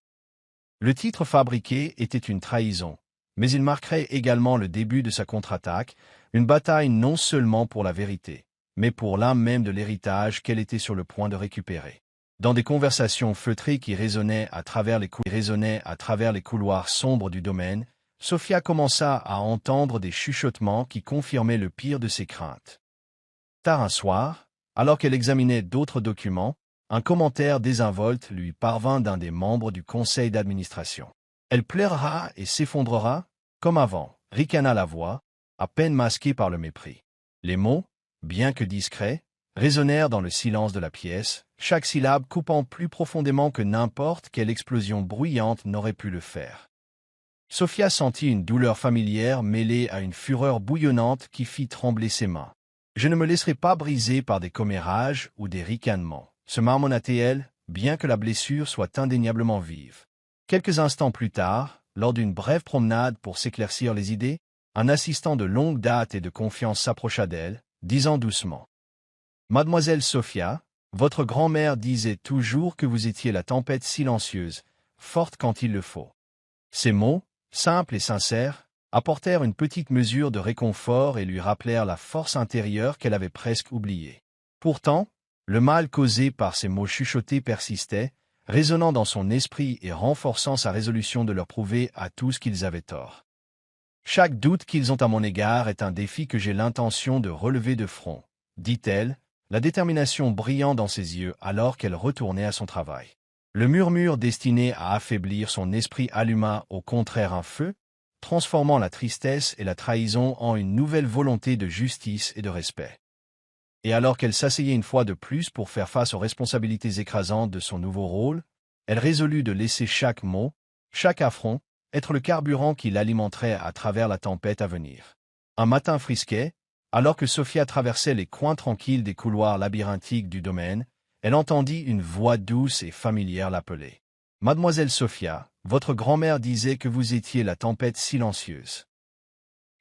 Le titre fabriqué était une trahison, mais il marquerait également le début de sa contre-attaque, une bataille non seulement pour la vérité, mais pour l'âme même de l'héritage qu'elle était sur le point de récupérer. Dans des conversations feutrées qui résonnaient à travers les couloirs sombres du domaine, Sophia commença à entendre des chuchotements qui confirmaient le pire de ses craintes. Tard un soir, alors qu'elle examinait d'autres documents, un commentaire désinvolte lui parvint d'un des membres du conseil d'administration. « Elle pleurera et s'effondrera, comme avant », ricana la voix, à peine masquée par le mépris. Les mots, bien que discrets, résonnèrent dans le silence de la pièce, chaque syllabe coupant plus profondément que n'importe quelle explosion bruyante n'aurait pu le faire. Sophia sentit une douleur familière mêlée à une fureur bouillonnante qui fit trembler ses mains. « Je ne me laisserai pas briser par des commérages ou des ricanements, » se marmonna-t-elle, bien que la blessure soit indéniablement vive. Quelques instants plus tard, lors d'une brève promenade pour s'éclaircir les idées, un assistant de longue date et de confiance s'approcha d'elle, disant doucement « Mademoiselle Sophia, votre grand-mère disait toujours que vous étiez la tempête silencieuse, forte quand il le faut. » Ces mots, simples et sincères, apportèrent une petite mesure de réconfort et lui rappelèrent la force intérieure qu'elle avait presque oubliée. Pourtant, le mal causé par ces mots chuchotés persistait, résonnant dans son esprit et renforçant sa résolution de leur prouver à tous qu'ils avaient tort. « Chaque doute qu'ils ont à mon égard est un défi que j'ai l'intention de relever de front, » dit-elle, la détermination brillant dans ses yeux alors qu'elle retournait à son travail. Le murmure destiné à affaiblir son esprit alluma au contraire un feu, transformant la tristesse et la trahison en une nouvelle volonté de justice et de respect. Et alors qu'elle s'asseyait une fois de plus pour faire face aux responsabilités écrasantes de son nouveau rôle, elle résolut de laisser chaque mot, chaque affront, être le carburant qui l'alimenterait à travers la tempête à venir. Un matin frisquet, Alors que Sophia traversait les coins tranquilles des couloirs labyrinthiques du domaine, elle entendit une voix douce et familière l'appeler. « Mademoiselle Sophia, votre grand-mère disait que vous étiez la tempête silencieuse. »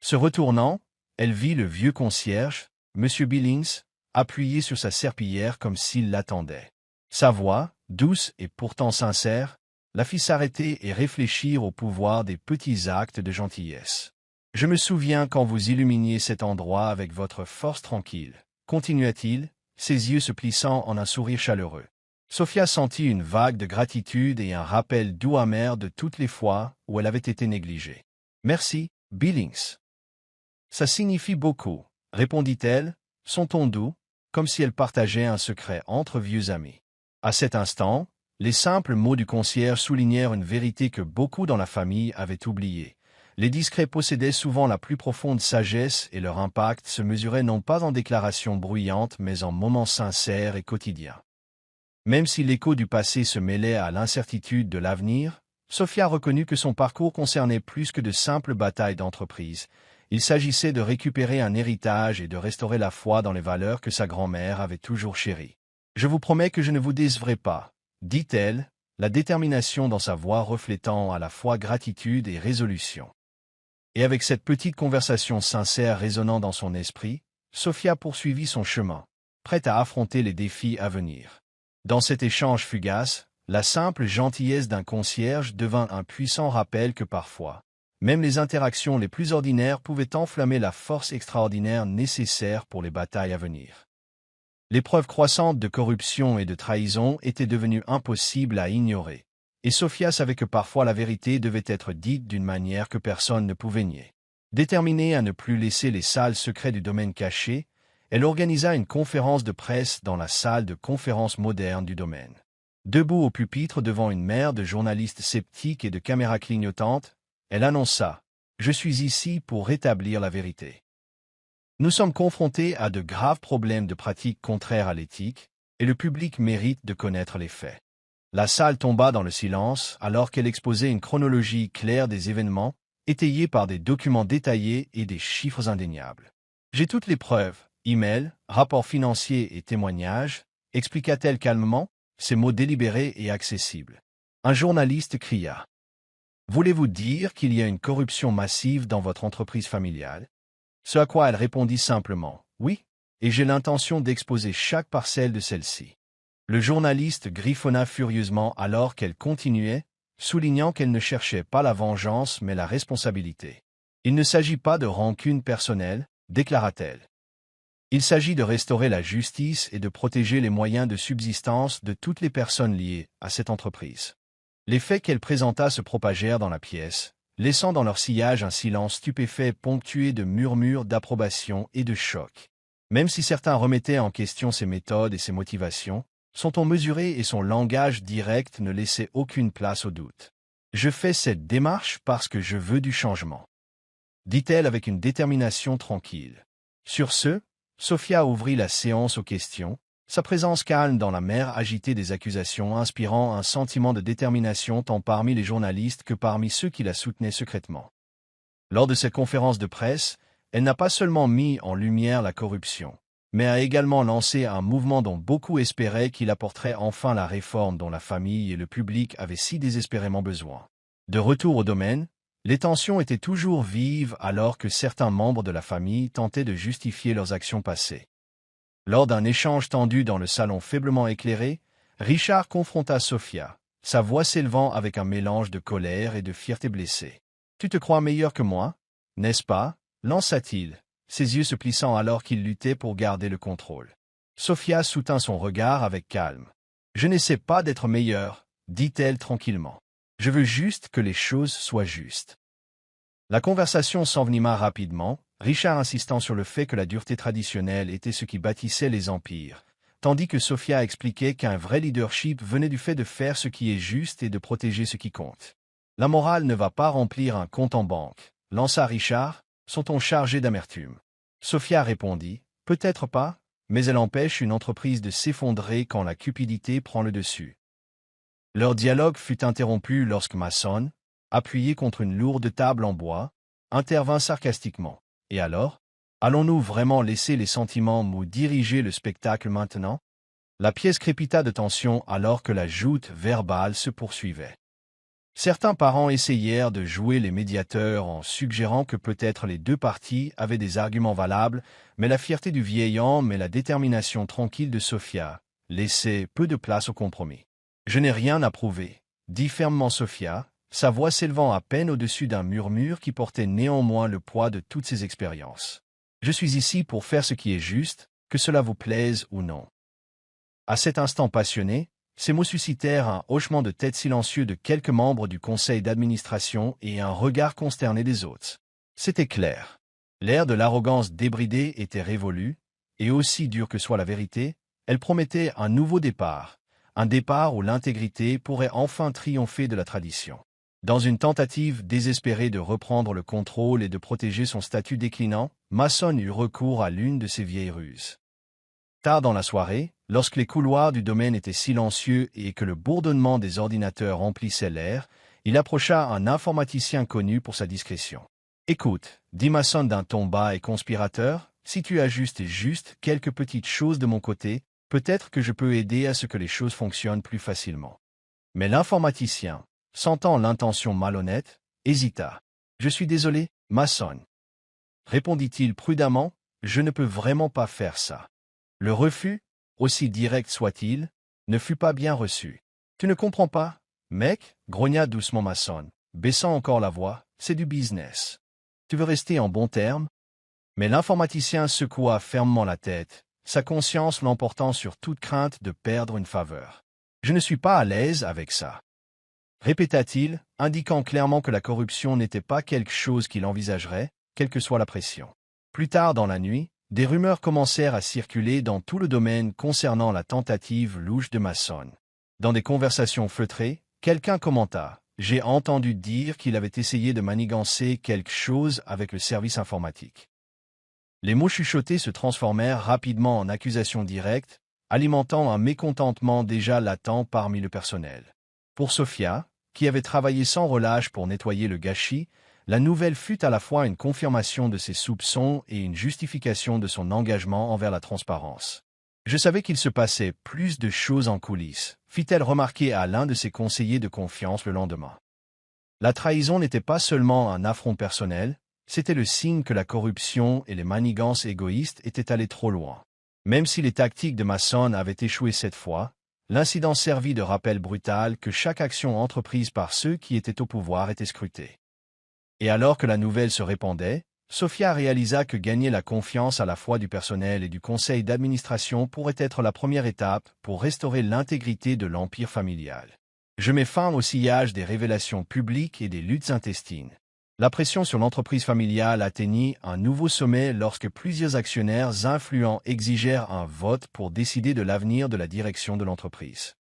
Se retournant, elle vit le vieux concierge, M. Billings, appuyé sur sa serpillière comme s'il l'attendait. Sa voix, douce et pourtant sincère, la fit s'arrêter et réfléchir au pouvoir des petits actes de gentillesse. « Je me souviens quand vous illuminiez cet endroit avec votre force tranquille, » continua-t-il, ses yeux se plissant en un sourire chaleureux. Sophia sentit une vague de gratitude et un rappel doux amer de toutes les fois où elle avait été négligée. « Merci, Billings. »« Ça signifie beaucoup, » répondit-elle, son ton doux, comme si elle partageait un secret entre vieux amis. À cet instant, les simples mots du concierge soulignèrent une vérité que beaucoup dans la famille avaient oubliée. Les discrets possédaient souvent la plus profonde sagesse et leur impact se mesurait non pas en déclarations bruyantes mais en moments sincères et quotidiens. Même si l'écho du passé se mêlait à l'incertitude de l'avenir, Sophia reconnut que son parcours concernait plus que de simples batailles d'entreprise. Il s'agissait de récupérer un héritage et de restaurer la foi dans les valeurs que sa grand-mère avait toujours chéries. « Je vous promets que je ne vous décevrai pas, » dit-elle, la détermination dans sa voix reflétant à la fois gratitude et résolution. Et avec cette petite conversation sincère résonnant dans son esprit, Sophia poursuivit son chemin, prête à affronter les défis à venir. Dans cet échange fugace, la simple gentillesse d'un concierge devint un puissant rappel que parfois, même les interactions les plus ordinaires pouvaient enflammer la force extraordinaire nécessaire pour les batailles à venir. Les preuves croissantes de corruption et de trahison étaient devenues impossibles à ignorer, et Sophia savait que parfois la vérité devait être dite d'une manière que personne ne pouvait nier. Déterminée à ne plus laisser les salles secrets du domaine cachés, elle organisa une conférence de presse dans la salle de conférence moderne du domaine. Debout au pupitre devant une mer de journalistes sceptiques et de caméras clignotantes, elle annonça « Je suis ici pour rétablir la vérité. Nous sommes confrontés à de graves problèmes de pratiques contraires à l'éthique, et le public mérite de connaître les faits. » La salle tomba dans le silence alors qu'elle exposait une chronologie claire des événements, étayée par des documents détaillés et des chiffres indéniables. « J'ai toutes les preuves, emails, rapports financiers et témoignages, » expliqua-t-elle calmement, ses mots délibérés et accessibles. Un journaliste cria. « Voulez-vous dire qu'il y a une corruption massive dans votre entreprise familiale ?» Ce à quoi elle répondit simplement « Oui, et j'ai l'intention d'exposer chaque parcelle de celle-ci. » Le journaliste griffonna furieusement alors qu'elle continuait, soulignant qu'elle ne cherchait pas la vengeance mais la responsabilité. « Il ne s'agit pas de rancune personnelle, » déclara-t-elle. « Il s'agit de restaurer la justice et de protéger les moyens de subsistance de toutes les personnes liées à cette entreprise. » Les faits qu'elle présenta se propagèrent dans la pièce, laissant dans leur sillage un silence stupéfait ponctué de murmures d'approbation et de choc. Même si certains remettaient en question ses méthodes et ses motivations, son ton mesuré et son langage direct ne laissaient aucune place au doute. « Je fais cette démarche parce que je veux du changement, » dit-elle avec une détermination tranquille. Sur ce, Sophia ouvrit la séance aux questions, sa présence calme dans la mer agitée des accusations inspirant un sentiment de détermination tant parmi les journalistes que parmi ceux qui la soutenaient secrètement. Lors de cette conférence de presse, elle n'a pas seulement mis en lumière la corruption, mais a également lancé un mouvement dont beaucoup espéraient qu'il apporterait enfin la réforme dont la famille et le public avaient si désespérément besoin. De retour au domaine, les tensions étaient toujours vives alors que certains membres de la famille tentaient de justifier leurs actions passées. Lors d'un échange tendu dans le salon faiblement éclairé, Richard confronta Sophia, sa voix s'élevant avec un mélange de colère et de fierté blessée. « Tu te crois meilleur que moi, n'est-ce pas ?» lança-t-il, ses yeux se plissant alors qu'il luttait pour garder le contrôle. Sophia soutint son regard avec calme. « Je n'essaie pas d'être meilleur, » dit-elle tranquillement. « Je veux juste que les choses soient justes. » La conversation s'envenima rapidement, Richard insistant sur le fait que la dureté traditionnelle était ce qui bâtissait les empires, tandis que Sophia expliquait qu'un vrai leadership venait du fait de faire ce qui est juste et de protéger ce qui compte. « La morale ne va pas remplir un compte en banque, » lança Richard, son ton chargé d'amertume. Sophia répondit, « Peut-être pas, mais elle empêche une entreprise de s'effondrer quand la cupidité prend le dessus. » Leur dialogue fut interrompu lorsque Mason, appuyé contre une lourde table en bois, intervint sarcastiquement. « Et alors ? Allons-nous vraiment laisser les sentiments nous diriger le spectacle maintenant? La pièce crépita de tension alors que la joute verbale se poursuivait. Certains parents essayèrent de jouer les médiateurs en suggérant que peut-être les deux parties avaient des arguments valables, mais la fierté du vieil homme et la détermination tranquille de Sophia laissaient peu de place au compromis. « Je n'ai rien à prouver », dit fermement Sophia, sa voix s'élevant à peine au-dessus d'un murmure qui portait néanmoins le poids de toutes ses expériences. « Je suis ici pour faire ce qui est juste, que cela vous plaise ou non. » À cet instant passionné, ces mots suscitèrent un hochement de tête silencieux de quelques membres du conseil d'administration et un regard consterné des autres. C'était clair. L'air de l'arrogance débridée était révolu, et aussi dur que soit la vérité, elle promettait un nouveau départ, un départ où l'intégrité pourrait enfin triompher de la tradition. Dans une tentative désespérée de reprendre le contrôle et de protéger son statut déclinant, Mason eut recours à l'une de ses vieilles ruses. Tard dans la soirée, lorsque les couloirs du domaine étaient silencieux et que le bourdonnement des ordinateurs remplissait l'air, il approcha un informaticien connu pour sa discrétion. « Écoute, dit Mason d'un ton bas et conspirateur, si tu ajustes juste quelques petites choses de mon côté, peut-être que je peux aider à ce que les choses fonctionnent plus facilement. » Mais l'informaticien, sentant l'intention malhonnête, hésita. « Je suis désolé, Mason. » répondit-il prudemment, « je ne peux vraiment pas faire ça. » Le refus, aussi direct soit-il, ne fut pas bien reçu. « Tu ne comprends pas, mec ?» grogna doucement Mason, baissant encore la voix, « c'est du business. Tu veux rester en bons termes ?» Mais l'informaticien secoua fermement la tête, sa conscience l'emportant sur toute crainte de perdre une faveur. « Je ne suis pas à l'aise avec ça. » répéta-t-il, indiquant clairement que la corruption n'était pas quelque chose qu'il envisagerait, quelle que soit la pression. Plus tard dans la nuit, des rumeurs commencèrent à circuler dans tout le domaine concernant la tentative louche de Mason. Dans des conversations feutrées, quelqu'un commenta « J'ai entendu dire qu'il avait essayé de manigancer quelque chose avec le service informatique. » Les mots chuchotés se transformèrent rapidement en accusations directes, alimentant un mécontentement déjà latent parmi le personnel. Pour Sophia, qui avait travaillé sans relâche pour nettoyer le gâchis, la nouvelle fut à la fois une confirmation de ses soupçons et une justification de son engagement envers la transparence. « Je savais qu'il se passait plus de choses en coulisses », fit-elle remarquer à l'un de ses conseillers de confiance le lendemain. La trahison n'était pas seulement un affront personnel, c'était le signe que la corruption et les manigances égoïstes étaient allés trop loin. Même si les tactiques de Mason avaient échoué cette fois, l'incident servit de rappel brutal que chaque action entreprise par ceux qui étaient au pouvoir était scrutée. Et alors que la nouvelle se répandait, Sophia réalisa que gagner la confiance à la fois du personnel et du conseil d'administration pourrait être la première étape pour restaurer l'intégrité de l'empire familial. Je mets fin au sillage des révélations publiques et des luttes intestines. La pression sur l'entreprise familiale atteignit un nouveau sommet lorsque plusieurs actionnaires influents exigèrent un vote pour décider de l'avenir de la direction de l'entreprise.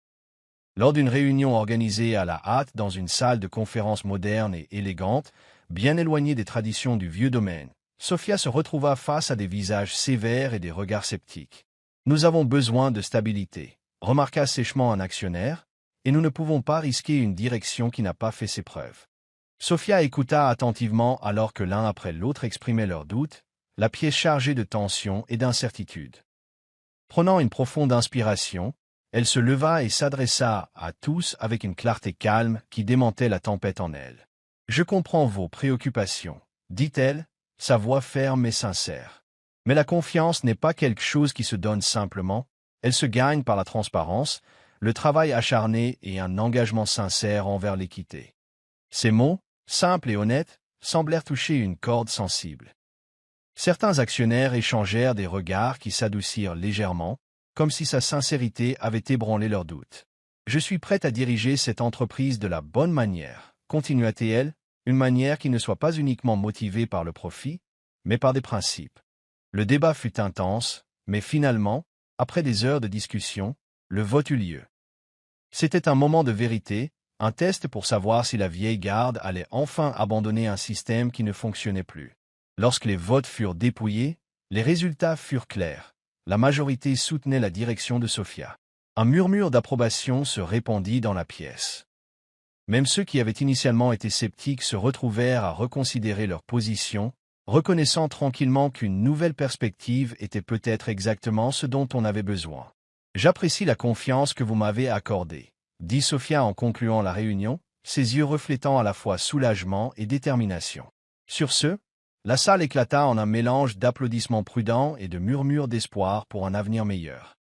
Lors d'une réunion organisée à la hâte dans une salle de conférence moderne et élégante, bien éloignée des traditions du vieux domaine, Sophia se retrouva face à des visages sévères et des regards sceptiques. « Nous avons besoin de stabilité », remarqua sèchement un actionnaire, « et nous ne pouvons pas risquer une direction qui n'a pas fait ses preuves. » Sophia écouta attentivement alors que l'un après l'autre exprimaient leurs doutes, la pièce chargée de tension et d'incertitude. Prenant une profonde inspiration, elle se leva et s'adressa à tous avec une clarté calme qui démentait la tempête en elle. « Je comprends vos préoccupations, » dit-elle, sa voix ferme et sincère. « Mais la confiance n'est pas quelque chose qui se donne simplement, elle se gagne par la transparence, le travail acharné et un engagement sincère envers l'équité. » Ces mots, simples et honnêtes, semblèrent toucher une corde sensible. Certains actionnaires échangèrent des regards qui s'adoucirent légèrement, comme si sa sincérité avait ébranlé leurs doutes. « Je suis prête à diriger cette entreprise de la bonne manière, » continua-t-elle, une manière qui ne soit pas uniquement motivée par le profit, mais par des principes. Le débat fut intense, mais finalement, après des heures de discussion, le vote eut lieu. C'était un moment de vérité, un test pour savoir si la vieille garde allait enfin abandonner un système qui ne fonctionnait plus. Lorsque les votes furent dépouillés, les résultats furent clairs. La majorité soutenait la direction de Sophia. Un murmure d'approbation se répandit dans la pièce. Même ceux qui avaient initialement été sceptiques se retrouvèrent à reconsidérer leur position, reconnaissant tranquillement qu'une nouvelle perspective était peut-être exactement ce dont on avait besoin. « J'apprécie la confiance que vous m'avez accordée », dit Sophia en concluant la réunion, ses yeux reflétant à la fois soulagement et détermination. Sur ce, la salle éclata en un mélange d'applaudissements prudents et de murmures d'espoir pour un avenir meilleur.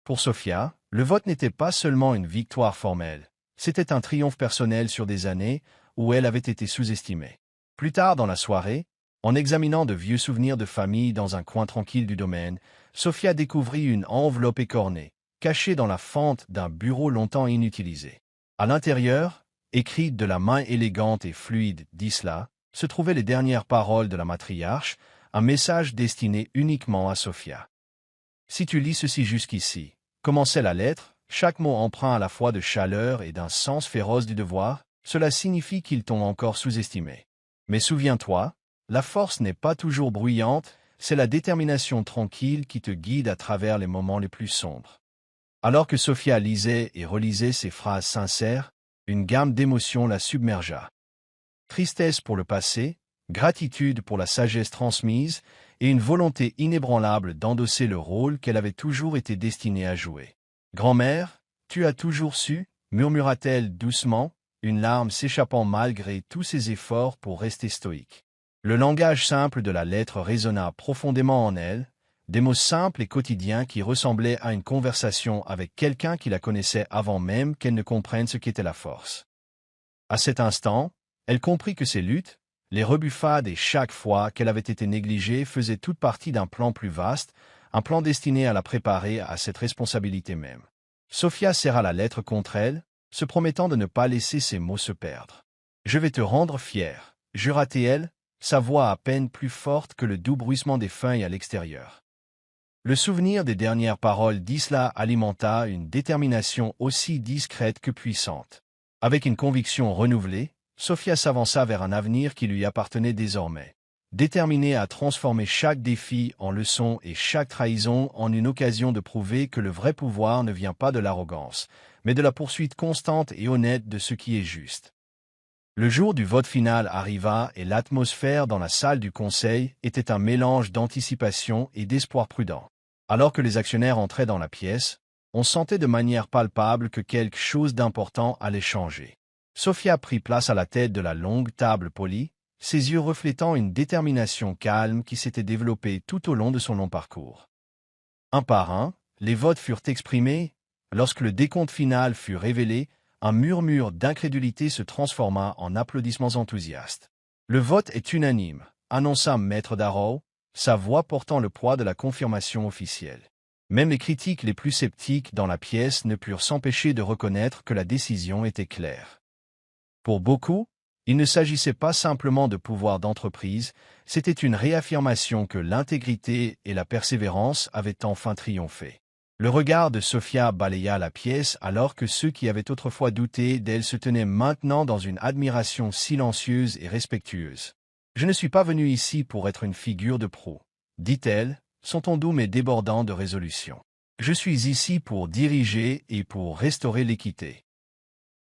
Pour Sophia, le vote n'était pas seulement une victoire formelle, c'était un triomphe personnel sur des années où elle avait été sous-estimée. Plus tard dans la soirée, en examinant de vieux souvenirs de famille dans un coin tranquille du domaine, Sophia découvrit une enveloppe écornée, cachée dans la fente d'un bureau longtemps inutilisé. À l'intérieur, écrite de la main élégante et fluide d'Isla, se trouvaient les dernières paroles de la matriarche, un message destiné uniquement à Sophia. « Si tu lis ceci jusqu'ici, » commençait la lettre, chaque mot empreint à la fois de chaleur et d'un sens féroce du devoir, cela signifie qu'ils t'ont encore sous-estimé. Mais souviens-toi, la force n'est pas toujours bruyante, c'est la détermination tranquille qui te guide à travers les moments les plus sombres. Alors que Sophia lisait et relisait ces phrases sincères, une gamme d'émotions la submergea. Tristesse pour le passé, gratitude pour la sagesse transmise et une volonté inébranlable d'endosser le rôle qu'elle avait toujours été destinée à jouer. « Grand-mère, tu as toujours su » murmura-t-elle doucement, une larme s'échappant malgré tous ses efforts pour rester stoïque. Le langage simple de la lettre résonna profondément en elle, des mots simples et quotidiens qui ressemblaient à une conversation avec quelqu'un qui la connaissait avant même qu'elle ne comprenne ce qu'était la force. À cet instant, elle comprit que ses luttes, les rebuffades et chaque fois qu'elle avait été négligée faisaient toute partie d'un plan plus vaste, un plan destiné à la préparer à cette responsabilité même. Sophia serra la lettre contre elle, se promettant de ne pas laisser ses mots se perdre. « Je vais te rendre fière », jura-t-elle, sa voix à peine plus forte que le doux bruissement des feuilles à l'extérieur. Le souvenir des dernières paroles d'Isla alimenta une détermination aussi discrète que puissante. Avec une conviction renouvelée, Sophia s'avança vers un avenir qui lui appartenait désormais. Déterminée à transformer chaque défi en leçon et chaque trahison en une occasion de prouver que le vrai pouvoir ne vient pas de l'arrogance, mais de la poursuite constante et honnête de ce qui est juste. Le jour du vote final arriva et l'atmosphère dans la salle du conseil était un mélange d'anticipation et d'espoir prudent. Alors que les actionnaires entraient dans la pièce, on sentait de manière palpable que quelque chose d'important allait changer. Sophia prit place à la tête de la longue table polie, ses yeux reflétant une détermination calme qui s'était développée tout au long de son long parcours. Un par un, les votes furent exprimés. Lorsque le décompte final fut révélé, un murmure d'incrédulité se transforma en applaudissements enthousiastes. « Le vote est unanime », annonça Maître Darrow, sa voix portant le poids de la confirmation officielle. Même les critiques les plus sceptiques dans la pièce ne purent s'empêcher de reconnaître que la décision était claire. Pour beaucoup, il ne s'agissait pas simplement de pouvoir d'entreprise, c'était une réaffirmation que l'intégrité et la persévérance avaient enfin triomphé. Le regard de Sophia balaya la pièce alors que ceux qui avaient autrefois douté d'elle se tenaient maintenant dans une admiration silencieuse et respectueuse. « Je ne suis pas venue ici pour être une figure de proue, » dit-elle, son ton doux mais débordant de résolution. « Je suis ici pour diriger et pour restaurer l'équité. »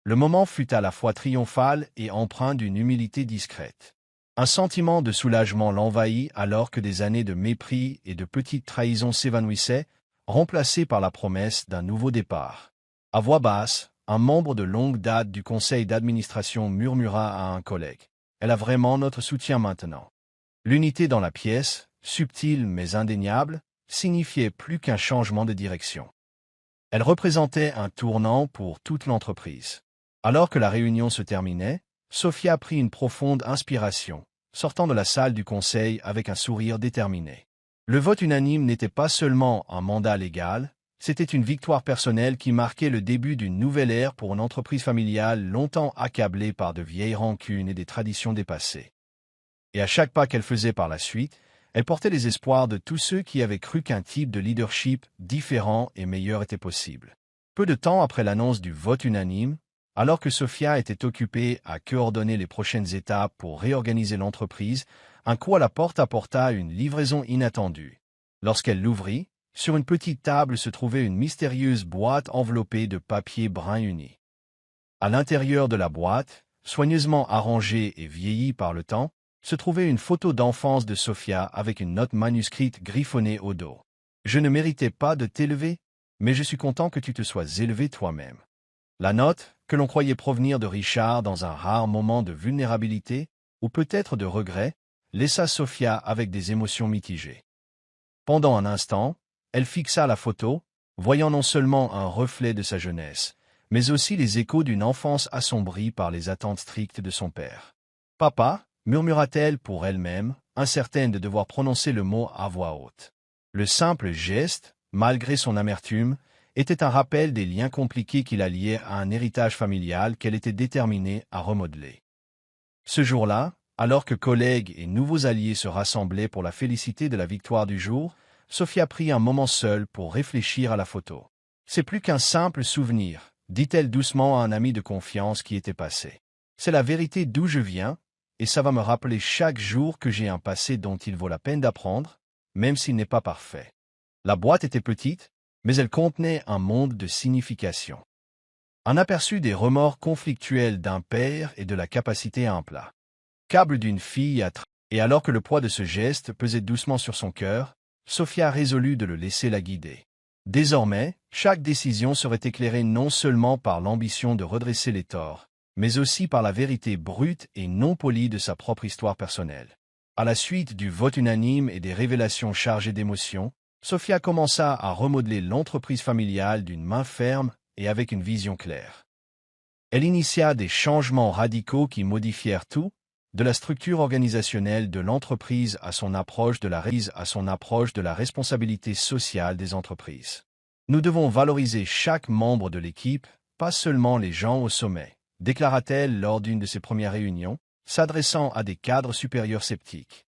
Le moment fut à la fois triomphal et empreint d'une humilité discrète. Un sentiment de soulagement l'envahit alors que des années de mépris et de petites trahisons s'évanouissaient, remplacées par la promesse d'un nouveau départ. À voix basse, un membre de longue date du conseil d'administration murmura à un collègue. « Elle a vraiment notre soutien maintenant. » L'unité dans la pièce, subtile mais indéniable, signifiait plus qu'un changement de direction. Elle représentait un tournant pour toute l'entreprise. Alors que la réunion se terminait, Sophia prit une profonde inspiration, sortant de la salle du conseil avec un sourire déterminé. Le vote unanime n'était pas seulement un mandat légal, c'était une victoire personnelle qui marquait le début d'une nouvelle ère pour une entreprise familiale longtemps accablée par de vieilles rancunes et des traditions dépassées. Et à chaque pas qu'elle faisait par la suite, elle portait les espoirs de tous ceux qui avaient cru qu'un type de leadership différent et meilleur était possible. Peu de temps après l'annonce du vote unanime, alors que Sophia était occupée à coordonner les prochaines étapes pour réorganiser l'entreprise, un coup à la porte apporta une livraison inattendue. Lorsqu'elle l'ouvrit, sur une petite table se trouvait une mystérieuse boîte enveloppée de papier brun uni. À l'intérieur de la boîte, soigneusement arrangée et vieillie par le temps, se trouvait une photo d'enfance de Sophia avec une note manuscrite griffonnée au dos. Je ne méritais pas de t'élever, mais je suis content que tu te sois élevé toi-même. La note, que l'on croyait provenir de Richard dans un rare moment de vulnérabilité, ou peut-être de regret, laissa Sophia avec des émotions mitigées. Pendant un instant, elle fixa la photo, voyant non seulement un reflet de sa jeunesse, mais aussi les échos d'une enfance assombrie par les attentes strictes de son père. « Papa » murmura-t-elle pour elle-même, incertaine de devoir prononcer le mot à voix haute. Le simple geste, malgré son amertume, était un rappel des liens compliqués qui la liaient à un héritage familial qu'elle était déterminée à remodeler. Ce jour-là, alors que collègues et nouveaux alliés se rassemblaient pour la féliciter de la victoire du jour, Sophia prit un moment seule pour réfléchir à la photo. « C'est plus qu'un simple souvenir », dit-elle doucement à un ami de confiance qui était passé. « C'est la vérité d'où je viens, et ça va me rappeler chaque jour que j'ai un passé dont il vaut la peine d'apprendre, même s'il n'est pas parfait. » La boîte était petite, mais elle contenait un monde de signification. Un aperçu des remords conflictuels d'un père et de la capacité à un plat. Câble d'une fille et alors que le poids de ce geste pesait doucement sur son cœur, Sophia résolut de le laisser la guider. Désormais, chaque décision serait éclairée non seulement par l'ambition de redresser les torts, mais aussi par la vérité brute et non polie de sa propre histoire personnelle. À la suite du vote unanime et des révélations chargées d'émotions, Sophia commença à remodeler l'entreprise familiale d'une main ferme et avec une vision claire. Elle initia des changements radicaux qui modifièrent tout, de la structure organisationnelle de l'entreprise à son approche de la responsabilité sociale des entreprises. Nous devons valoriser chaque membre de l'équipe, pas seulement les gens au sommet, déclara-t-elle lors d'une de ses premières réunions, s'adressant à des cadres supérieurs sceptiques.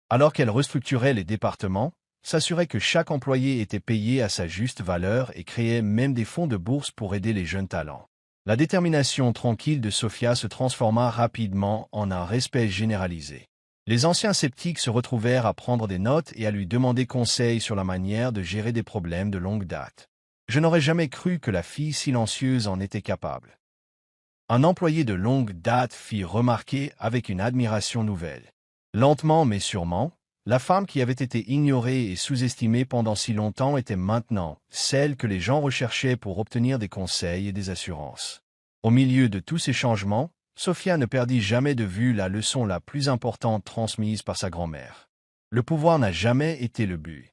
Alors qu'elle restructurait les départements, s'assurait que chaque employé était payé à sa juste valeur et créait même des fonds de bourse pour aider les jeunes talents. La détermination tranquille de Sophia se transforma rapidement en un respect généralisé. Les anciens sceptiques se retrouvèrent à prendre des notes et à lui demander conseil sur la manière de gérer des problèmes de longue date. Je n'aurais jamais cru que la fille silencieuse en était capable. Un employé de longue date fit remarquer avec une admiration nouvelle. Lentement mais sûrement, la femme qui avait été ignorée et sous-estimée pendant si longtemps était maintenant celle que les gens recherchaient pour obtenir des conseils et des assurances. Au milieu de tous ces changements, Sophia ne perdit jamais de vue la leçon la plus importante transmise par sa grand-mère. Le pouvoir n'a jamais été le but.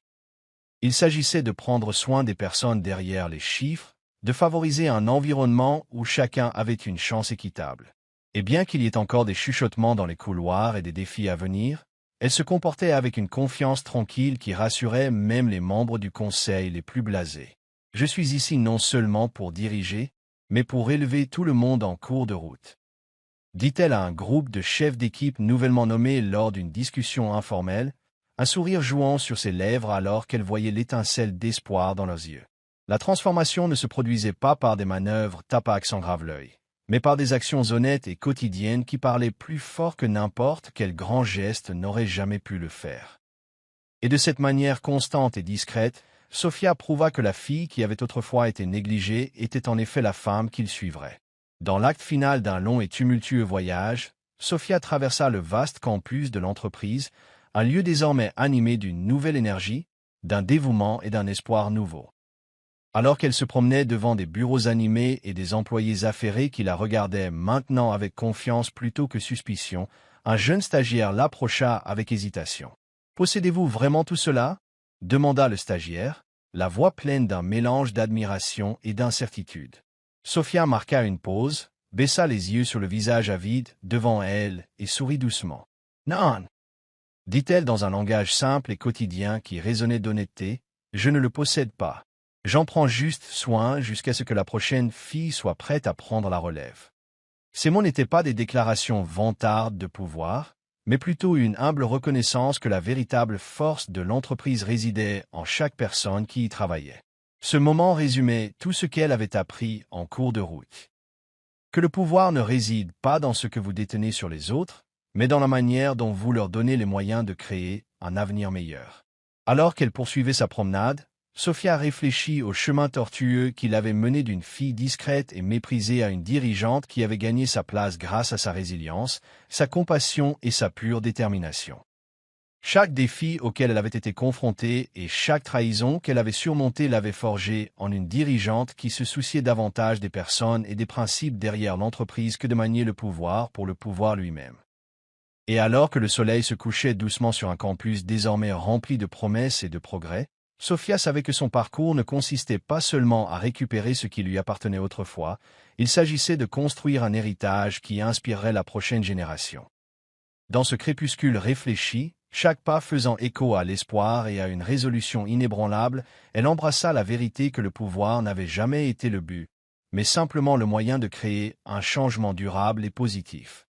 Il s'agissait de prendre soin des personnes derrière les chiffres, de favoriser un environnement où chacun avait une chance équitable. Et bien qu'il y ait encore des chuchotements dans les couloirs et des défis à venir, elle se comportait avec une confiance tranquille qui rassurait même les membres du conseil les plus blasés. « Je suis ici non seulement pour diriger, mais pour élever tout le monde en cours de route. » dit-elle à un groupe de chefs d'équipe nouvellement nommés lors d'une discussion informelle, un sourire jouant sur ses lèvres alors qu'elle voyait l'étincelle d'espoir dans leurs yeux. La transformation ne se produisait pas par des manœuvres tapac sans grave-l'œil, mais par des actions honnêtes et quotidiennes qui parlaient plus fort que n'importe quel grand geste n'aurait jamais pu le faire. Et de cette manière constante et discrète, Sophia prouva que la fille qui avait autrefois été négligée était en effet la femme qu'il suivrait. Dans l'acte final d'un long et tumultueux voyage, Sophia traversa le vaste campus de l'entreprise, un lieu désormais animé d'une nouvelle énergie, d'un dévouement et d'un espoir nouveau. Alors qu'elle se promenait devant des bureaux animés et des employés affairés qui la regardaient maintenant avec confiance plutôt que suspicion, un jeune stagiaire l'approcha avec hésitation. « Possédez-vous vraiment tout cela ?» demanda le stagiaire, la voix pleine d'un mélange d'admiration et d'incertitude. Sophia marqua une pause, baissa les yeux sur le visage avide devant elle et sourit doucement. « Non !» dit-elle dans un langage simple et quotidien qui résonnait d'honnêteté, « je ne le possède pas. J'en prends juste soin jusqu'à ce que la prochaine fille soit prête à prendre la relève. » Ces mots n'étaient pas des déclarations vantardes de pouvoir, mais plutôt une humble reconnaissance que la véritable force de l'entreprise résidait en chaque personne qui y travaillait. Ce moment résumait tout ce qu'elle avait appris en cours de route. Que le pouvoir ne réside pas dans ce que vous détenez sur les autres, mais dans la manière dont vous leur donnez les moyens de créer un avenir meilleur. Alors qu'elle poursuivait sa promenade, Sophia réfléchit au chemin tortueux qu'il avait mené d'une fille discrète et méprisée à une dirigeante qui avait gagné sa place grâce à sa résilience, sa compassion et sa pure détermination. Chaque défi auquel elle avait été confrontée et chaque trahison qu'elle avait surmontée l'avait forgée en une dirigeante qui se souciait davantage des personnes et des principes derrière l'entreprise que de manier le pouvoir pour le pouvoir lui-même. Et alors que le soleil se couchait doucement sur un campus désormais rempli de promesses et de progrès, Sophia savait que son parcours ne consistait pas seulement à récupérer ce qui lui appartenait autrefois, il s'agissait de construire un héritage qui inspirerait la prochaine génération. Dans ce crépuscule réfléchi, chaque pas faisant écho à l'espoir et à une résolution inébranlable, elle embrassa la vérité que le pouvoir n'avait jamais été le but, mais simplement le moyen de créer un changement durable et positif.